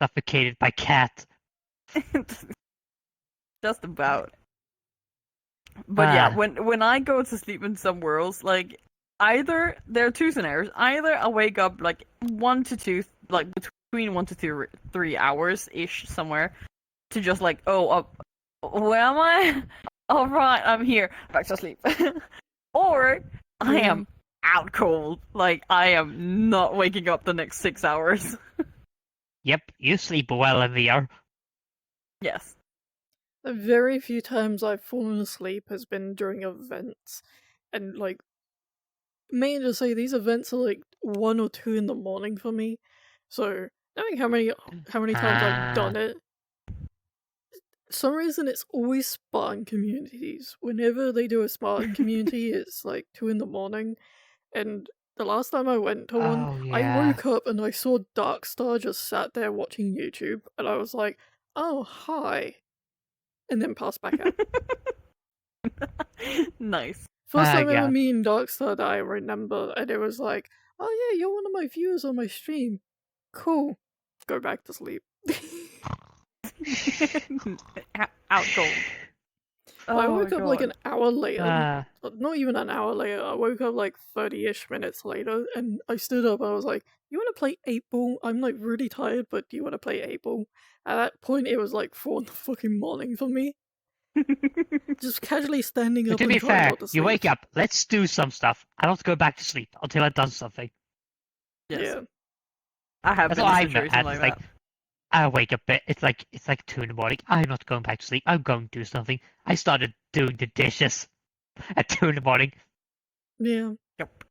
Suffocated by cat. Just about. But yeah, Ah. when I go to sleep in some worlds, like either there are two scenarios. Either I wake up like 1 to 2, like between 1 to 3 hours ish somewhere, to just like, oh, where am I? All right, I'm here. Back to sleep. Or I Yeah. am out cold. Like I am not waking up the next 6 hours. Yep, you sleep well in VR. Yes. The very few times I've fallen asleep has been during events, and like, may I just say these events are like 1 or 2 in the morning for me. So knowing how many times I've done it, some reason it's always Spartan communities. Whenever they do a Spartan community, it's like 2 in the morning, and the last time I went to one, Oh I yeah. woke up and I saw Darkstar just sat there watching YouTube, and I was like, "Oh hi." and then pass back out. Nice. First Ah, time ever God. me and Darkstar that I remember, and it was like, oh yeah, you're one of my viewers on my stream. Cool. Go back to sleep. Out cold. I Oh woke my up like God. an hour later. Ah. Not even an hour later. I woke up like 30-ish minutes later, and I stood up. I was like, "You want to play 8-ball? I'm like really tired, but do you want to play 8-ball?" At that point, it was like 4 in the fucking morning for me. Just casually standing But up to and be trying fair, not to you sleep. wake up. Let's do some stuff. I don't go back to sleep until I've done something. Yes. Yeah. I have That's been all in a I'm situation at. like It's that. like I wake up. It's like 2 in the morning. I'm not going back to sleep. I'm going to do something. I started doing the dishes at 2 in the morning. Yeah. Yep.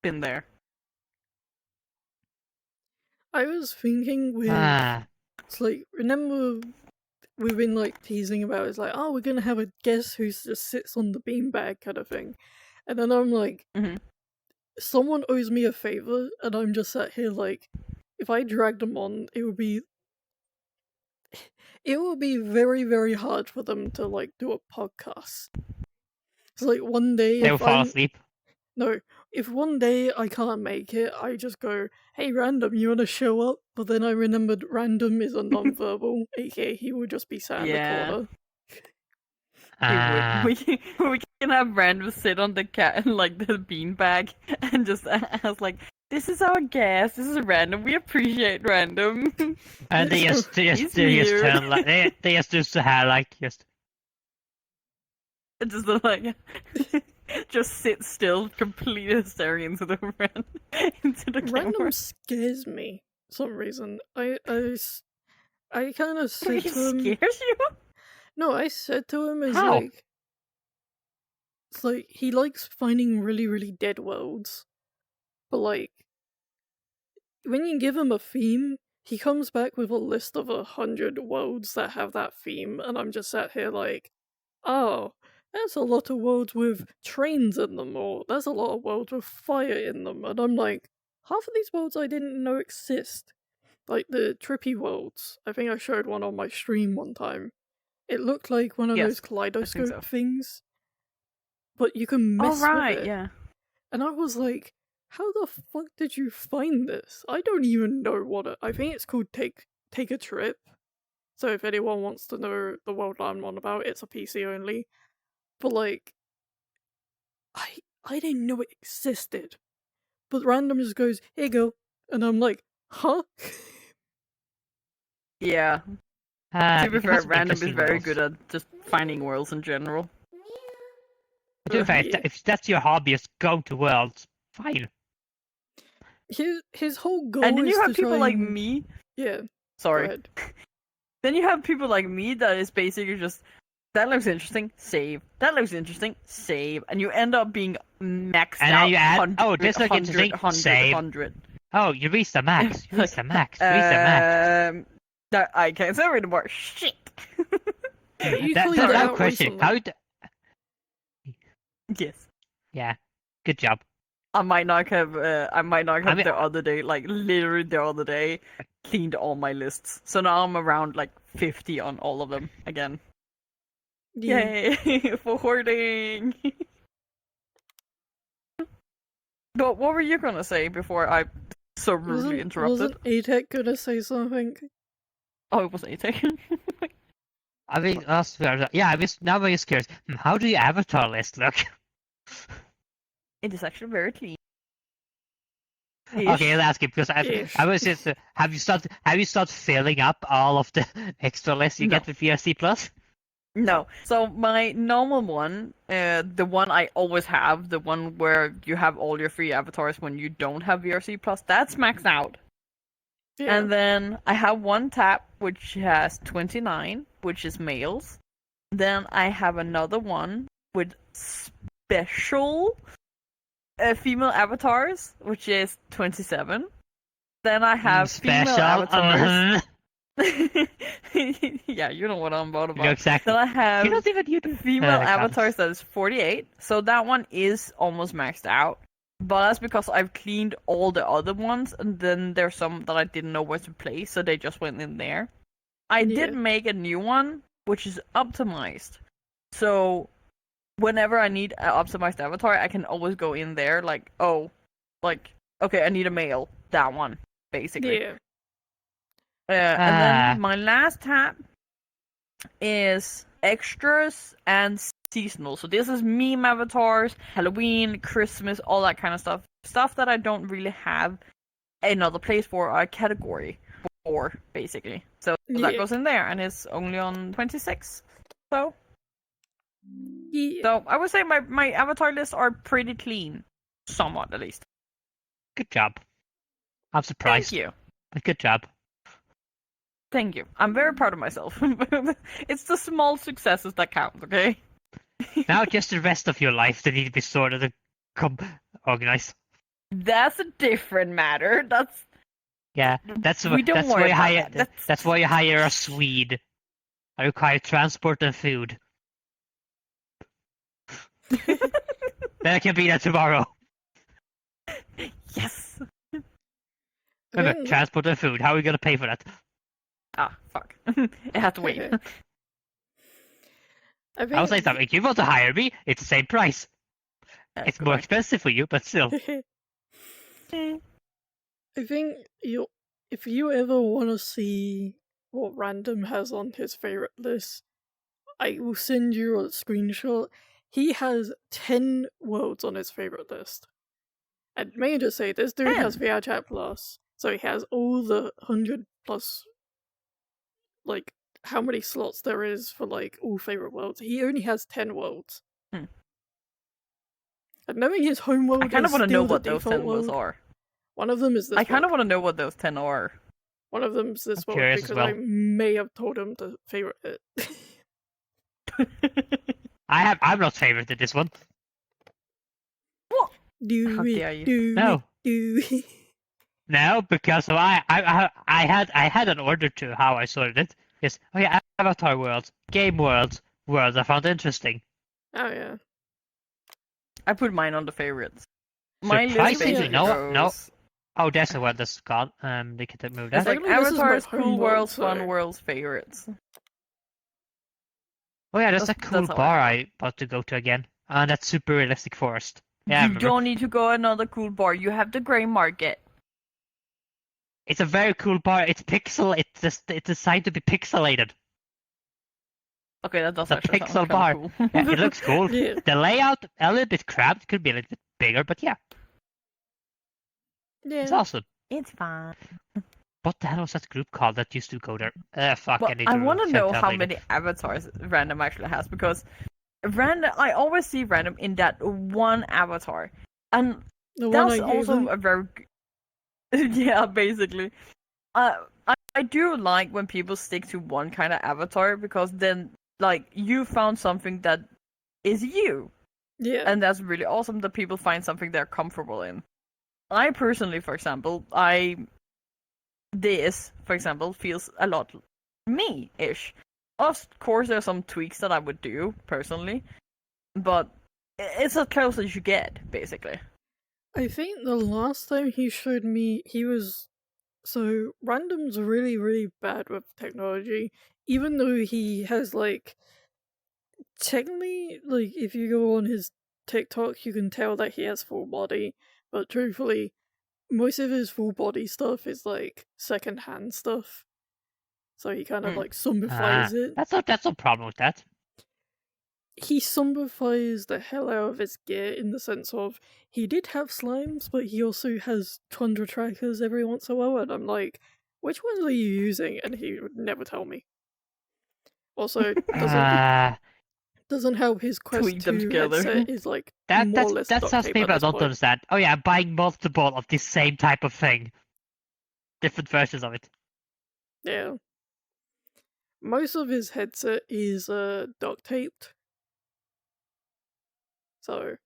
Been there. I was thinking with Ah, it's like remember we've been like teasing about it's like, oh, we're gonna have a guest who just sits on the beanbag kind of thing. And then I'm like, Mhm. someone owes me a favor, and I'm just sat here like, if I dragged them on, it would be very, very hard for them to like do a podcast. It's like one day they will if fall I'm asleep. no, if one day I can't make it, I just go, hey random, you wanna show up? But then I remembered random is a non-verbal, aka he would just be sat in the Yeah. corner. He would. Ah, We can have random sit on the cat like the beanbag and just ask like, "This is our guest. This is random. We appreciate random." and they So, He's they just weird. turn like they just do the hair like just. Just like just sit still, completely staring into the into the camera. random scares me for some reason. I kind of said Really to him, scares you? no, I said to him is How? like, it's like he likes finding really, really dead worlds, but like when you give him a theme, he comes back with a list of 100 worlds that have that theme, and I'm just sat here like, oh, there's a lot of worlds with trains in them, or there's a lot of worlds with fire in them, and I'm like, half of these worlds I didn't know exist. Like the trippy worlds. I think I showed one on my stream one time. It looked like one of Yes, those kaleidoscope so. things, but you can Oh mess with right, it. yeah. And I was like, how the fuck did you find this? I don't even know what it. I think it's called Take a Trip. So if anyone wants to know the world I'm on about, it's a PC only. But like, I didn't know it existed. But random just goes, here you go. And I'm like, huh? Yeah. Ah, To be you can fair, have some random is interesting very worlds. good at just finding worlds in general. To be fair, Yeah. if that's your hobby, is go to worlds. Fine. His whole goal And then is you to have people try like and... me. Yeah, go Sorry. ahead. Then you have people like me that is basically just, that looks interesting, save. That looks interesting, save. And you end up being maxed And out. then you add, 100, oh, this looks 100, interesting, 100, save. 100. Oh, you reached the max. You reached the max. You Um, reached the max. That I can't say anymore. Shit. But you That, cleaned that's it no out question. recently. Yes. Yeah. Good job. I might not have. I might not have mean- the other day, like literally the other day, cleaned all my lists. So now I'm around like 50 on all of them again. Yeah. Yay for hoarding! But what were you gonna say before I so rudely interrupted? Wasn't ATEC gonna say something? Oh, it was A-Tech. I mean, yeah, now I'm just curious. How do your avatar list look? It is actually very clean. Okay, I'll ask you because Ish. I was just have you started filling up all of the extra lists you No. get with VRC Plus? No. So my normal one, the one I always have, the one where you have all your free avatars when you don't have VRC Plus, that's maxed out. Yeah. And then I have one tab which has 29, which is males. Then I have another one with special female avatars, which is 27. Then I have female Special. avatars. Yeah, you know what I'm about. You know exactly. Then I have You don't even you do. female God. avatars that is 48. So that one is almost maxed out. But that's because I've cleaned all the other ones, and then there's some that I didn't know where to place, so they just went in there. I did Yeah. make a new one which is optimized. So whenever I need an optimized avatar, I can always go in there like, oh, like, okay, I need a male, that one, basically. Yeah. And then my last tab is extras and seasonal. So this is meme avatars, Halloween, Christmas, all that kind of stuff. Stuff that I don't really have another place for or a category for, basically. So that goes in there, and it's only on 26. So I would say my avatar lists are pretty clean, somewhat at least. Good job. I'm surprised. Thank you. But good job. Thank you. I'm very proud of myself. It's the small successes that count, okay? Now just the rest of your life that need to be sorted and organized. That's a different matter. That's that's we don't that's worry why you about hire that. that's why you hire a Swede. I require transport and food. Then I can be there tomorrow. Yes. Remember, transport and food. How are we gonna pay for that? Ah, fuck. It has to wait. I'll say something. If you want to hire me, it's the same price. It's more expensive for you, but still. I think if you ever want to see what Random has on his favorite list, I will send you a screenshot. He has 10 worlds on his favorite list. And may I just say, this dude has VR Chat Plus, so he has all the 100 plus, like, how many slots there is for, like, all favorite worlds. He only has 10 worlds. And knowing his home world, I kind of want to know what those 10 world, worlds are. One of them is this. I kind of want to know what those 10 are. One of them is this world because well. I may have told him to favorite it. I'm not favorited this one. What? How dare you? No. No, because I had an order to how I sorted it. Yes. Oh yeah, Avatar worlds, game worlds I found interesting. Oh yeah. I put mine on the favorites. My list Surprisingly, basically no. goes... Oh, there's a word that's gone. They can move that. It's like Avatars, Cool Worlds, Fun Worlds, favorites. Oh yeah, there's a cool bar I about to go to again. That's Super Realistic Forest. Yeah, you don't need to go another cool bar. You have the Grey Market. It's a very cool bar. It's pixel. It's designed to be pixelated. Okay, that does the actually pixel sound bar. cool. Yeah, it looks cool. Yeah. The layout a little bit cramped. Could be a little bit bigger, but yeah, it's awesome. It's fine. What the hell was that group called that used to go there? Fuck. Well, I want to know how many avatars Random actually has, because I always see Random in that one avatar, and that's also a very yeah, basically. I do like when people stick to one kind of avatar, because then like you found something that is you. Yeah. And that's really awesome that people find something they're comfortable in. I personally, for example, this, for example, feels a lot me-ish. Of course, there's some tweaks that I would do, personally. But it's as close as you get, basically. I think the last time he showed me, he was... So, Random's really, really bad with technology. Even though he has, like... Technically, like, if you go on his TikTok, you can tell that he has full body. But truthfully, most of his full body stuff is, like, second-hand stuff. So he kind of, like, zombifies it. That's no problem with that. He zombifies the hell out of his gear in the sense of he did have slimes, but he also has tundra trackers every once in a while, and I'm like, which ones are you using? And he would never tell me. Also, doesn't help his Quest 2 headset is like more or less that's something I don't understand. Oh yeah, I'm buying multiple of the same type of thing. Different versions of it. Yeah. Most of his headset is duct taped. So,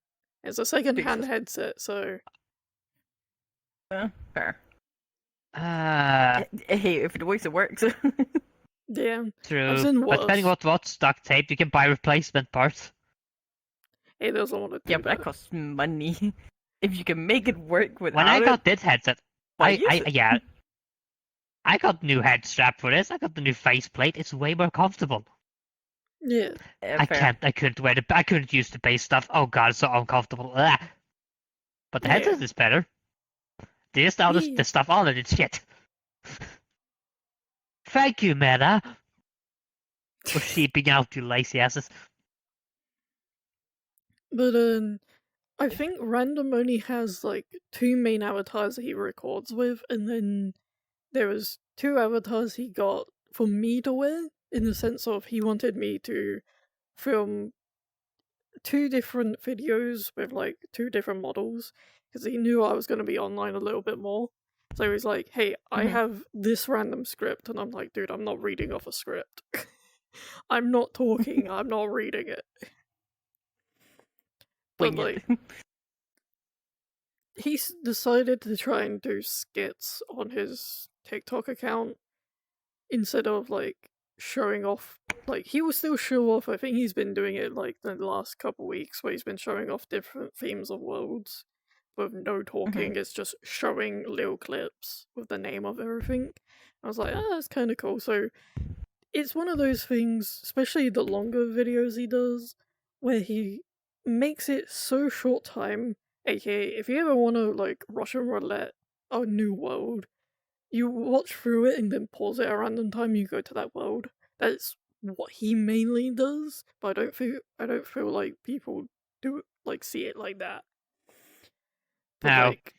it's a second-hand headset, so... Fair. Hey, if it works, it works. Yeah. True. But depending on what's duct tape, you can buy replacement parts. He doesn't want to do but that costs money. If you can make it work without When I got this headset, I got new head strap for this. I got the new faceplate. It's way more comfortable. Yeah. I Fair. I couldn't use the base stuff. Oh god, it's so uncomfortable. Ugh. But the Yeah. headset is better. The Yeah. stuff on it is shit. Thank you, Meta, for sheeping out, you lazy asses. But I think Random only has like 2 main avatars that he records with, and then there was 2 avatars he got for me to wear, in the sense of he wanted me to film 2 different videos with like 2 different models, because he knew I was going to be online a little bit more. So he was like, hey, I Mhm. have this random script, and I'm like, dude, I'm not reading off a script. I'm not talking, I'm not reading it. But Wing it. like, he's decided to try and do skits on his TikTok account instead of like showing off. Like, he will still show off. I think he's been doing it like the last couple weeks, where he's been showing off different themes of worlds with no talking. It's just showing little clips with the name of everything. I was like, that's kind of cool. So it's one of those things, especially the longer videos he does, where he makes it so short time. AKA, if you ever want to like Russian roulette a new world, you watch through it and then pause it at a random time. You go to that world. That's what he mainly does. But I don't feel like people do like see it like that. But No. like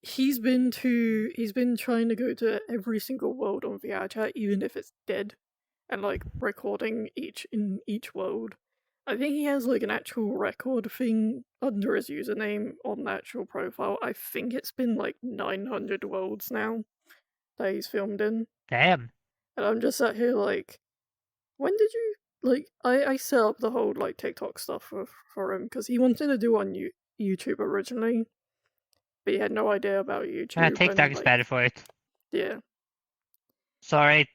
he's been trying to go to every single world on VRChat, even if it's dead, and like recording each world. I think he has like an actual record thing under his username on the actual profile. I think it's been like 900 worlds now that he's filmed in. Damn. And I'm just sat here like, when did you like? I set up the whole like TikTok stuff for him because he wanted to do on YouTube originally, but he had no idea about YouTube TikTok and is like better for it. yeah. Sorry,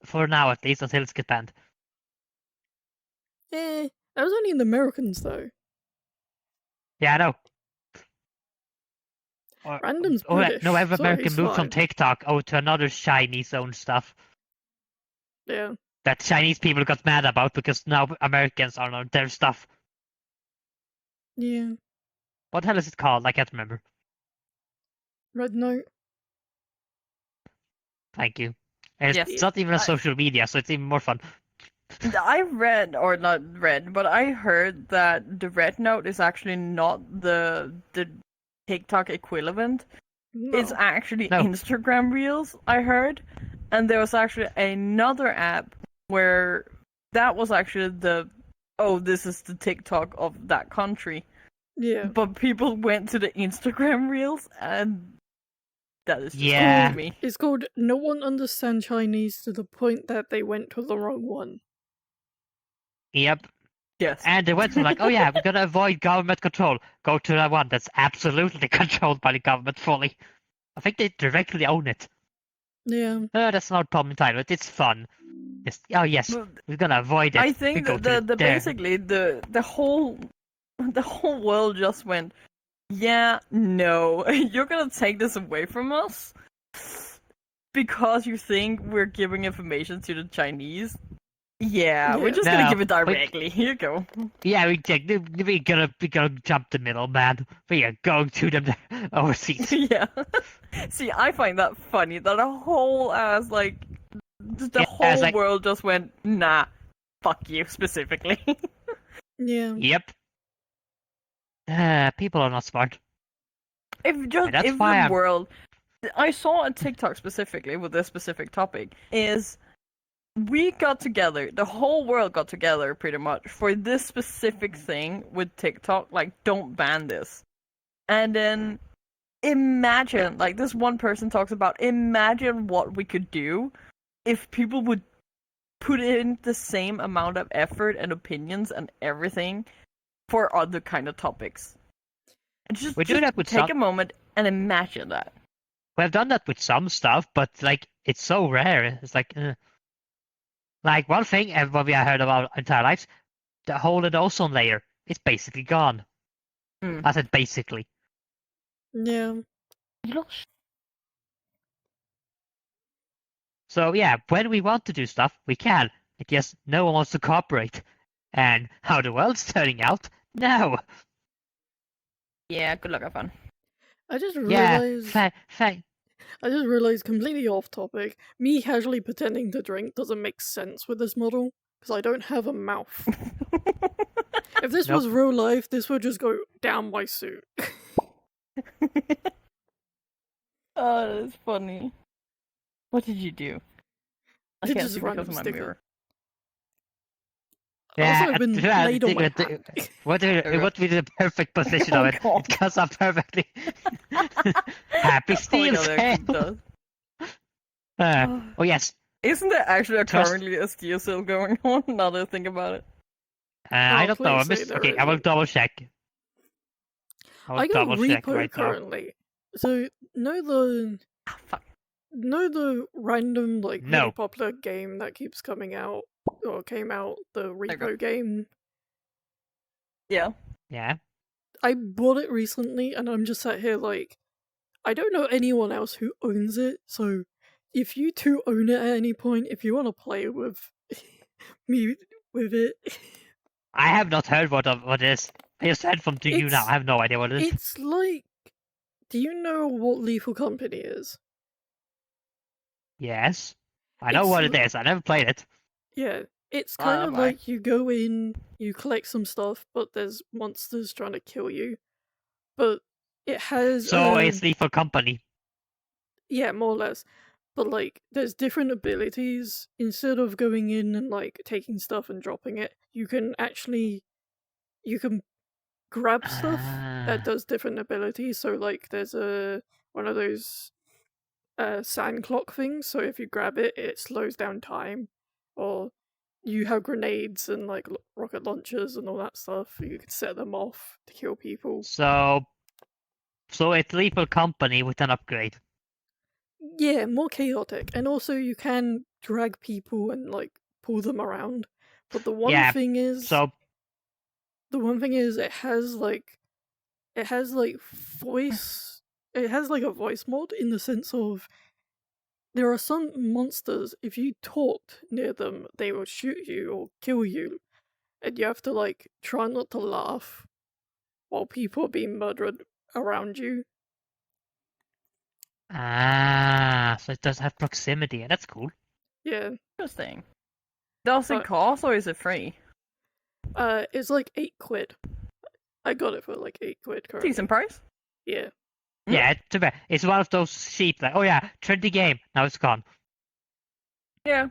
for now at least, until it's get banned. That was only in the Americans though. Yeah, I know. Random's Or British, no, every so American he's moved from fine. TikTok to another Chinese-owned stuff Yeah. that Chinese people got mad about because now Americans are on their stuff. Yeah. What the hell is it called? I can't remember. Red Note. Thank you. And Yes. it's not even on social media, so it's even more fun. I read, or not read, but I heard that the Red Note is actually not the TikTok equivalent. No. It's actually No. Instagram Reels, I heard. And there was actually another app where that was actually this is the TikTok of that country. Yeah. But people went to the Instagram Reels, and that is just Yeah. to me. It's called No One Understand Chinese to the point that they went to the wrong one. Yep. Yes. And they went to like, oh yeah, we're gonna avoid government control. Go to that one that's absolutely controlled by the government fully. I think they directly own it. Yeah. That's not a problem entirely, but it's fun. Oh yes, Well, we're gonna avoid it. I We think go that to the there. basically the whole world just went, yeah, no, you're gonna take this away from us because you think we're giving information to the Chinese. Yeah, we're Yeah. just gonna No, give it directly. Here you go. yeah, we're gonna jump the middle, man. We are going to them overseas. Yeah. See, I find that funny that the whole the Yeah, whole it's like, world just went, nah, fuck you specifically. Yeah. yep. People are not smart. if And that's if why the I'm. world, I saw a TikTok specifically with this specific topic is we got together, the whole world got together pretty much for this specific thing with TikTok, like don't ban this. And then imagine, like this one person talks about, imagine what we could do if people would put in the same amount of effort and opinions and everything for other kind of topics. And We do that with take some. a moment and imagine that. We've done that with some stuff, but like it's so rare. It's like one thing everybody I heard about our entire lives, the hole in the ozone layer is basically gone. Mm. I said basically. Yeah. So yeah, when we want to do stuff, we can. I guess no one wants to cooperate. And how the world's turning out? No. Yeah, good luck, have fun. I just Yeah. realized. Fine. I just realized, completely off topic, me casually pretending to drink doesn't make sense with this model, because I don't have a mouth. If this was Nope. real life, this would just go down my suit. Oh, that's funny. What did you do? I Did can't just see because random of my sticker. mirror. Also, I've been laid on my hand. What would be the perfect position Oh, of it? God. It cuts up perfectly. Happy Oh my steel god, it actually sale. does. Oh yes. Isn't there actually Trust- currently a steel sale going on now that I think about it? I don't know. please say there Okay, I will isn't. double check. I got Repo right now. currently. So know the Ah, fuck. random No. really popular game that keeps coming out or came out, the you go. Repo game. Yeah. Yeah. I bought it recently, and I'm just sat here like, I don't know anyone else who owns it. So if you two own it at any point, if you want to play with me with it, I have not heard what it is. I just heard from you now. I have no idea what it is. it's like, do you know what Lethal Company is? Yes. I know what it is. I never played it. Yeah, it's kind of my. like you go in, you collect some stuff, but there's monsters trying to kill you. But it has So it's Lethal Company. yeah, more or less. But like, there's different abilities. Instead of going in and like taking stuff and dropping it, you can grab stuff that Ah. does different abilities. So like, there's one of those sand clock things. So if you grab it, it slows down time. Or you have grenades and like rocket launchers and all that stuff. You can set them off to kill people. So it's Lethal Company with an upgrade. Yeah, more chaotic, and also you can drag people and like pull them around. But the one Yeah, thing is, So it has like voice. It has like a voice mod in the sense of there are some monsters. If you talked near them, they will shoot you or kill you, and you have to like try not to laugh while people are being murdered around you. so it does have proximity, and that's cool. Yeah, Interesting. Does it But- cost or is it free? it's like £8. I got it for like £8 currently. Decent price. Yeah. Yeah, too bad. It's one of those cheap, like, oh yeah, trade the game. Now it's gone. Yeah.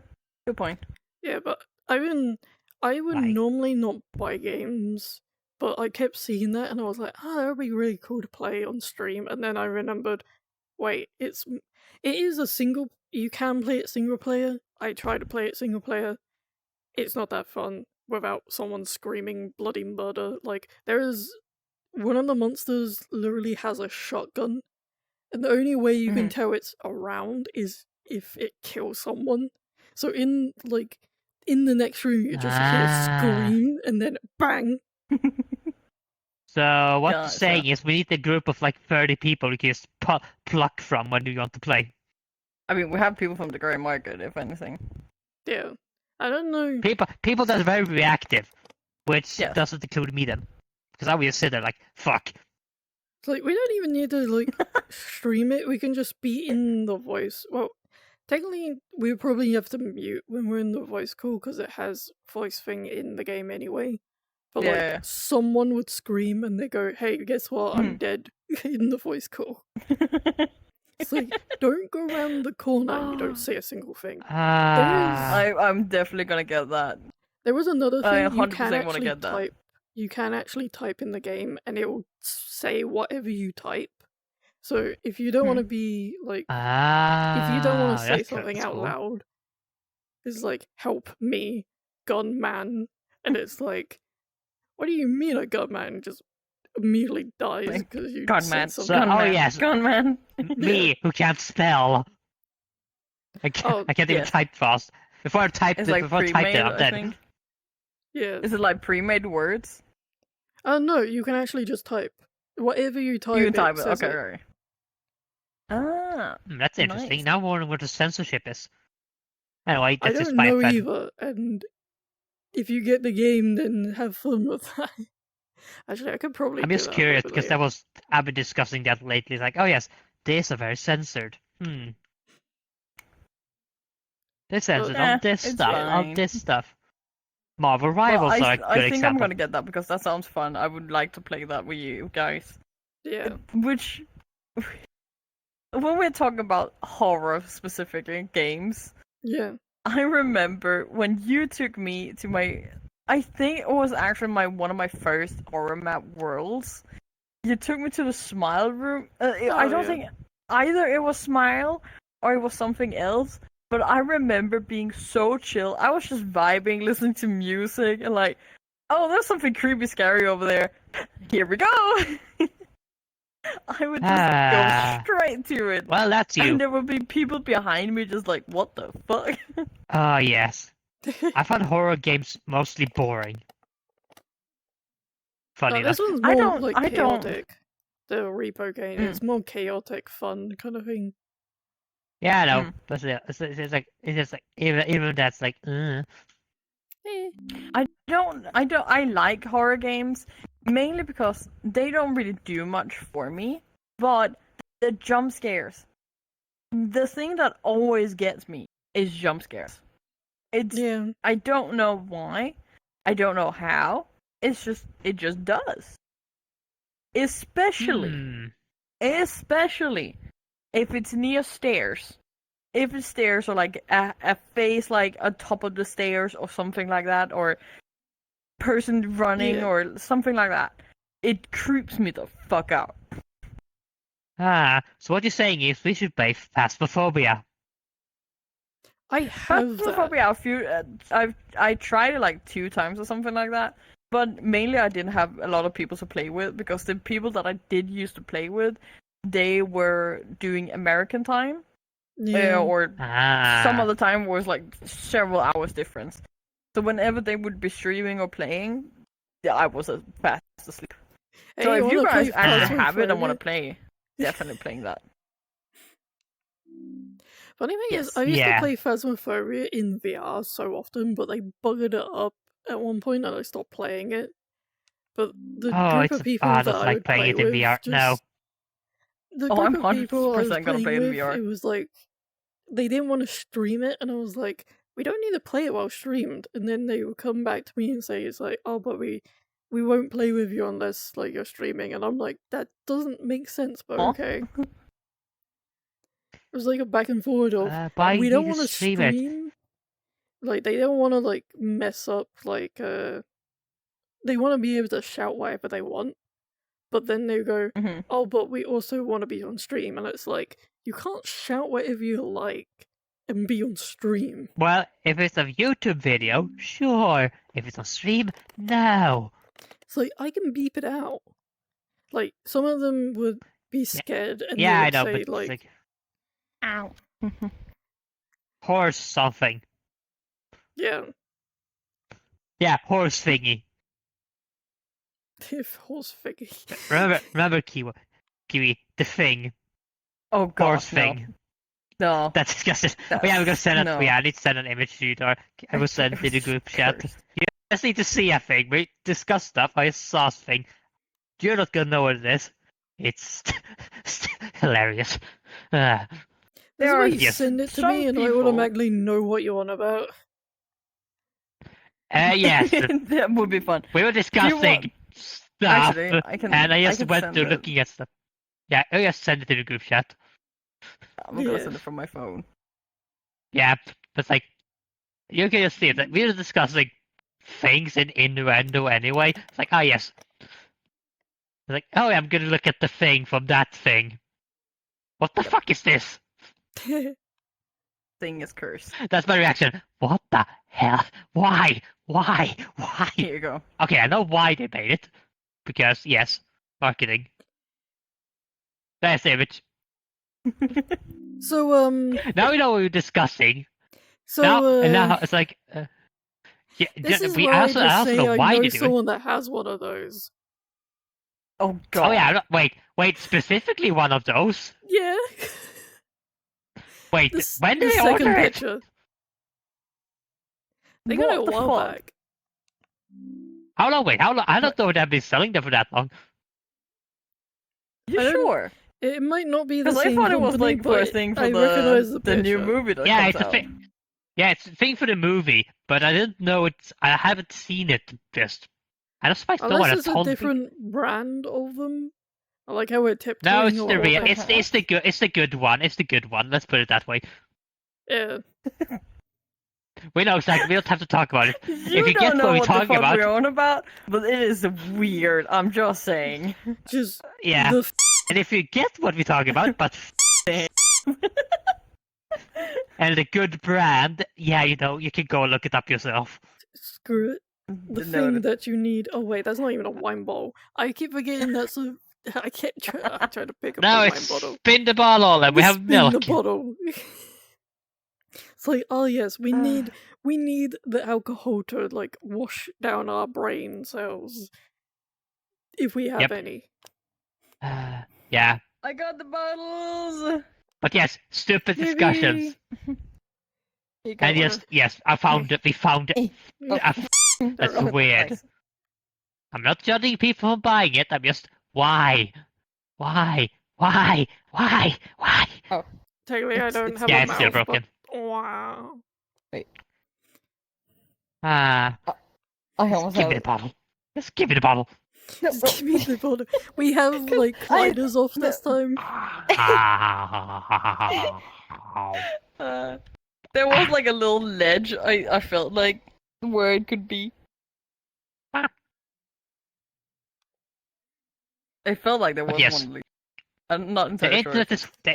Good point. Yeah, but I would Right. normally not buy games, but I kept seeing that and I was like, that would be really cool to play on stream. And then I remembered, wait, it is a single. You can play it single player. I tried to play it single player. It's not that fun without someone screaming bloody murder. Like there is one of the monsters literally has a shotgun, and the only way you can tell it's around is if it kills someone. So in the next room, you just hear scream and then bang. So what Yeah, you're saying is we need a group of like 30 people we can just pluck from when we want to play. I mean, we have people from the grey market, if anything. Yeah, I don't know. People that are very reactive, which Yes. doesn't include me then, because I will just sit there like fuck. It's like we don't even need to like stream it. We can just be in the voice. Well, technically, we probably have to mute when we're in the voice call because it has voice thing in the game anyway. But Yeah. like, someone would scream and they go, "Hey, guess what? I'm dead," in the voice call. It's like, don't go around the corner and you don't say a single thing. I'm definitely gonna get that. There was another I thing you 100% can wanna actually get that. type. You can actually type in the game, and it will say whatever you type. So if you don't want to be like, if you don't want to say something out loud, it's like "help me, gunman," and it's like, what do you mean a gunman just immediately dies Like, because you Gunman. said something? Gunman. yes. Gunman. Me who can't spell. I can't even yes. type fast. Before I type It's it, like before I type pre-made, it, I'm I dead. think. Yeah. Is it like pre-made words? No, you can actually just type whatever you type. You can type it. says Okay, right. Ah. That's interesting. Nice. Now I'm wondering what the censorship is. Anyway, I that's just don't my know opinion. either, and if you get the game, then have fun with that. Actually, I could probably I'm do just that a curious little bit because later. I've been discussing that lately. It's like, oh yes, these are very censored. They're censored on this It's stuff, on fine. this stuff. Marvel But Rivals are a I good think I'm example. gonna get that because that sounds fun. I would like to play that with you guys. Yeah. Which, when we're talking about horror specifically games, Yeah. I remember when you took me to my. I think it was actually one of my first horror map worlds. You took me to the Smile room. I don't yeah. think either it was Smile or it was something else. But I remember being so chill. I was just vibing, listening to music, and like, oh, there's something creepy, scary over there. Here we go. I would just go Ah, straight to it, well, that's you. and there would be people behind me, just like, what the fuck? Ah, yes. I found horror games mostly boring. Funny This enough. one's I more don't. like I don't. chaotic. The repo game, Mm. it's more chaotic, fun kind of thing. Yeah, I know. Mm. But still, it's just like even that's like. Eh. I don't. I like horror games mainly because they don't really do much for me. But the jump scares. The thing that always gets me is jump scares. It's. Yeah. I don't know why. I don't know how. It just does. Especially if it's near stairs. If the stairs are like a face like on top of the stairs or something like that, or person running Yeah. or something like that, it creeps me the fuck out. So what you're saying is we should play Phasmophobia. I have that. Phasmophobia, a few, I tried it like 2 times or something like that, but mainly I didn't have a lot of people to play with because the people that I did used to play with, they were doing American time, Yeah. or Ah. some of the time was like several hours difference. So whenever they would be streaming or playing, yeah, I was fast asleep. Hey, So if you wanna guys play actually have it and Phasmophobia? want to play, definitely playing that. Funny thing is, Yes. I used to Yeah. play Phasmophobia in VR so often, but they buggered it up at one point and I stopped playing it. But the group of people I that don't I like would playing play it in with VR. No. just... The Oh, group I'm of people I was 100% gonna playing play it in with, VR. it was like, they didn't want to stream it, and I was like, we don't need to play it while streamed. And then they would come back to me and say, it's like, oh, but we won't play with you unless like you're streaming. And I'm like, that doesn't make sense, but Huh? okay. It was like a back and forward of, But we you don't need want to to stream it. stream. Like, they don't want to like mess up like they want to be able to shout whatever they want, but then they go, Mhm. oh, but we also want to be on stream, and it's like, you can't shout whatever you like and be on stream. Well, if it's a YouTube video, sure. If it's on stream, no. It's like, I can beep it out. Like, some of them would be scared and Yeah, they I would know, say but like, it's like Ow. horse something. yeah, Yeah, horse thingy. if horse figure. Remember Kiwi, the thing, Oh god, horse no. thing. No. That's disgusting. Oh, yeah, I'm gonna send it. No. Yeah, I need to send an image to you. Or I will send it to the group chat. Cursed. You just need to see a thing. We discuss stuff. I saw a thing. You're not gonna know what it is. It's hilarious. That's There why are you yes. send it to some me and I people- automatically know what you're on about. Yes, that would be fun. we were want- discussing stuff, Actually, I can. and I I just can went send to it. looking at stuff. Yeah, I just send it to the group chat. I'm gonna Yeah. send it from my phone. Yeah, but it's like you can just see it. Like, we were discussing things in innuendo anyway. It's like, oh yes. It's like, oh, I'm gonna look at the thing from that thing. What the fuck is this? Thing is cursed. That's my reaction. What the hell? Why? Why? Why? Here you go. Okay, I know why they made it. Because, yes, marketing. There's the image. So Now we know what we're discussing. so Now it's like, yeah, this is we where also, I I just also say know I why know they do it. someone that has one of those. Oh god. Oh yeah, wait, specifically one of those. Yeah. Wait, This, when the did they second order it? picture. They got it a What the while fuck? back. How long? Wait, how long? I don't know if they've been selling them for that long. You I don't- sure? It might not be the Because I same thought it was company, like but first thing for I recognize the the new picture. movie that Yeah, comes it's a out. thing. Yeah, it's a thing for the movie, but I didn't know it's. I haven't seen it. Just I just might know what Unless a it's a ton. different brand of them. I like how we're No, tiptoeing it's the over real. the It's the good. It's the good one. It's the good one. Let's put it that way. Yeah. We know exactly. We don't have to talk about it. You If you don't get know what we're what the talking fuck about, we're on about, but it is weird. I'm just saying. Just yeah. the And if you get what we talk about, but and the good brand, yeah, you know, you can go look it up yourself. screw it. The No, thing that you need. Oh wait, that's not even a wine bottle. I keep forgetting that's a. I can't try. I try to pick up Now a wine it's bottle. spin the bottle and we have Spin milk. the bottle. It's like, oh yes, we need the alcohol to like wash down our brain cells, if we have Yep. any. Yeah, I got the bottles. but yes, stupid Kiwi. discussions. You got And one. yes, I found it. We found it. That's Oh, weird. nice. I'm not judging people for buying it. I'm just why? Technically, I It's- don't it's- have Yeah, a it's still mouth, broken. but wow. Ah, I almost give have me the it. bottle. Just give me the bottle. No, Just give me the bottle. We have like I- gliders off this time. There was like a little ledge. I felt like where it could be. It felt like there But was yes. one. I'm not The entirely sure.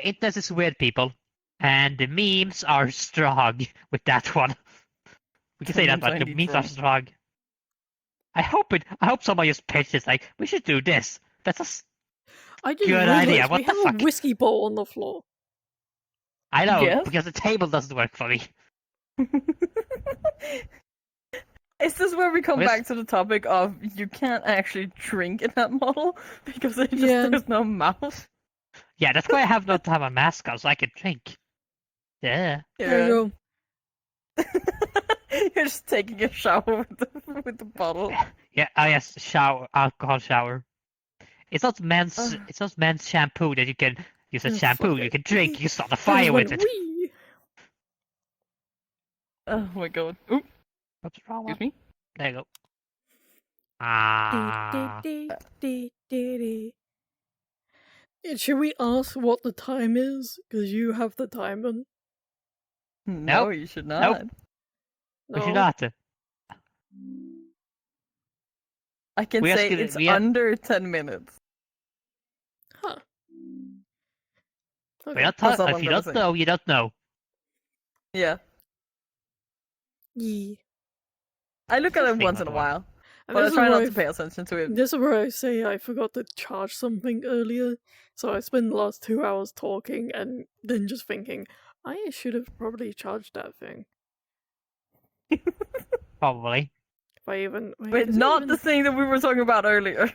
internet is weird, people, and the memes are strong with that one. We can say that, but the Indeed memes are strong. I hope someone just pitches like we should do this. That's a I just good realized idea. we What the have fuck? a whiskey bowl on the floor. I know Yes. because the table doesn't work for me. Is this where we come Yes. back to the topic of you can't actually drink in that model because it just Yeah. there's no mouth? Yeah, that's why I have not have a mask on so I can drink. Yeah. There you go. You're just taking a shower with the bottle. Yeah. Oh yes, alcohol shower. It's not men's. Ugh. It's not men's shampoo that you can use as Oh, shampoo. fuck You it. can drink. You can start a I just fire went, with it. "Wee!" Oh my god. Oop, What's wrong? excuse me. There you go. Dee, Ah. dee, dee, dee, dee. Yeah, should we ask what the time is? Because you have the timer. No, Nope. you should not. Nope. No. We should not. I can We are say gonna- it's we are- under 10 minutes. Huh. We Okay. don't That's all if I'm you gonna don't say. know, you don't know. Yeah. Yeah. I look at it Think once about in a what. while, And but I this is try where not to pay attention to it. This is where I say I forgot to charge something earlier, so I spent the last 2 hours talking and then just thinking, I should have probably charged that thing. Probably. If I even. Wait, But is it not even- the thing that we were talking about earlier.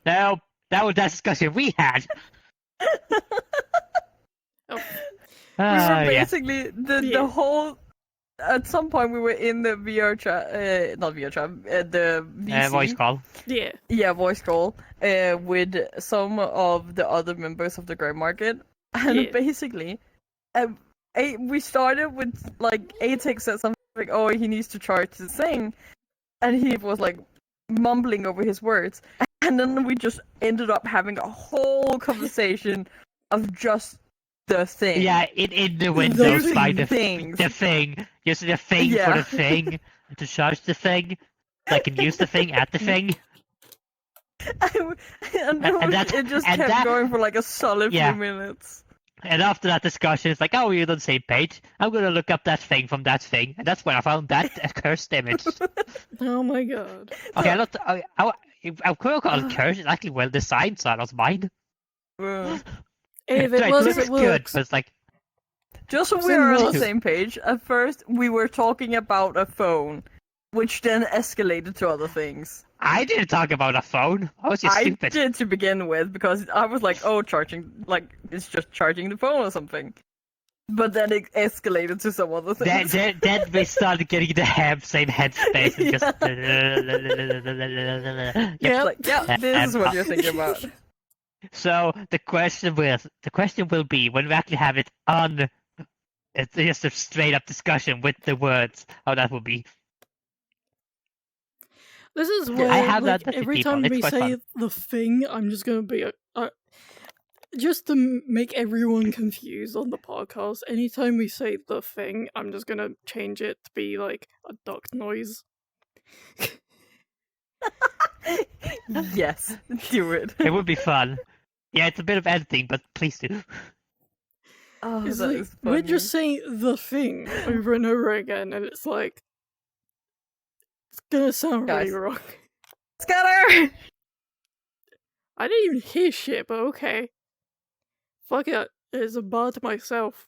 No, that was that discussion we had. Oh, We were Yeah. basically Yeah. the whole. At some point, we were in the VR chat, not VR chat, the VC. Voice call. yeah. Yeah, voice call. With some of the other members of the Grey Market, and Yeah. basically, we started with like Atex said something like, "Oh, he needs to charge the thing," and he was like mumbling over his words, and then we just ended up having a whole conversation of just the thing. Yeah, in the windows thing. by the things. the thing. Using the thing for Yeah. the thing to charge the thing. So I can use the thing at the thing. and that- it just and kept that- going for like a solid Yeah. few minutes. And after that discussion, it's like, oh, you're on the same page. I'm gonna look up that thing from that thing, and that's when I found that accursed image. Oh my god. Okay, I'm not. I'm quite call it cursed. It's actually well designed, so I don't mind. Uh, If Right, it works, looks it good, works. but it's like, just so Same we're on the rules. same page, at first we were talking about a phone, which then escalated to other things. I didn't talk about a phone. I was just I stupid. did to begin with because I was like, oh, charging, like it's just charging the phone or something. But then it escalated to some other things. Then we started getting the same headspace and just. Yep. Like, yeah, this is what you're thinking about. So the question will be when we actually have it on. It's just a straight up discussion with the words. How that will be. This is I where have like, that with every people, time it's we quite say fun. the thing, I'm just gonna be just to make everyone confused on the podcast. Anytime we say the thing, I'm just gonna change it to be like a duck noise. Yes, do it. It would be fun. Yeah, it's a bit of editing, but please do. Oh, It's that like is we're funny. just saying the thing over and over again, and it's like it's gonna sound really Guys. wrong. Scatter! I didn't even hear shit, but okay. Fuck it, it's a bar to myself.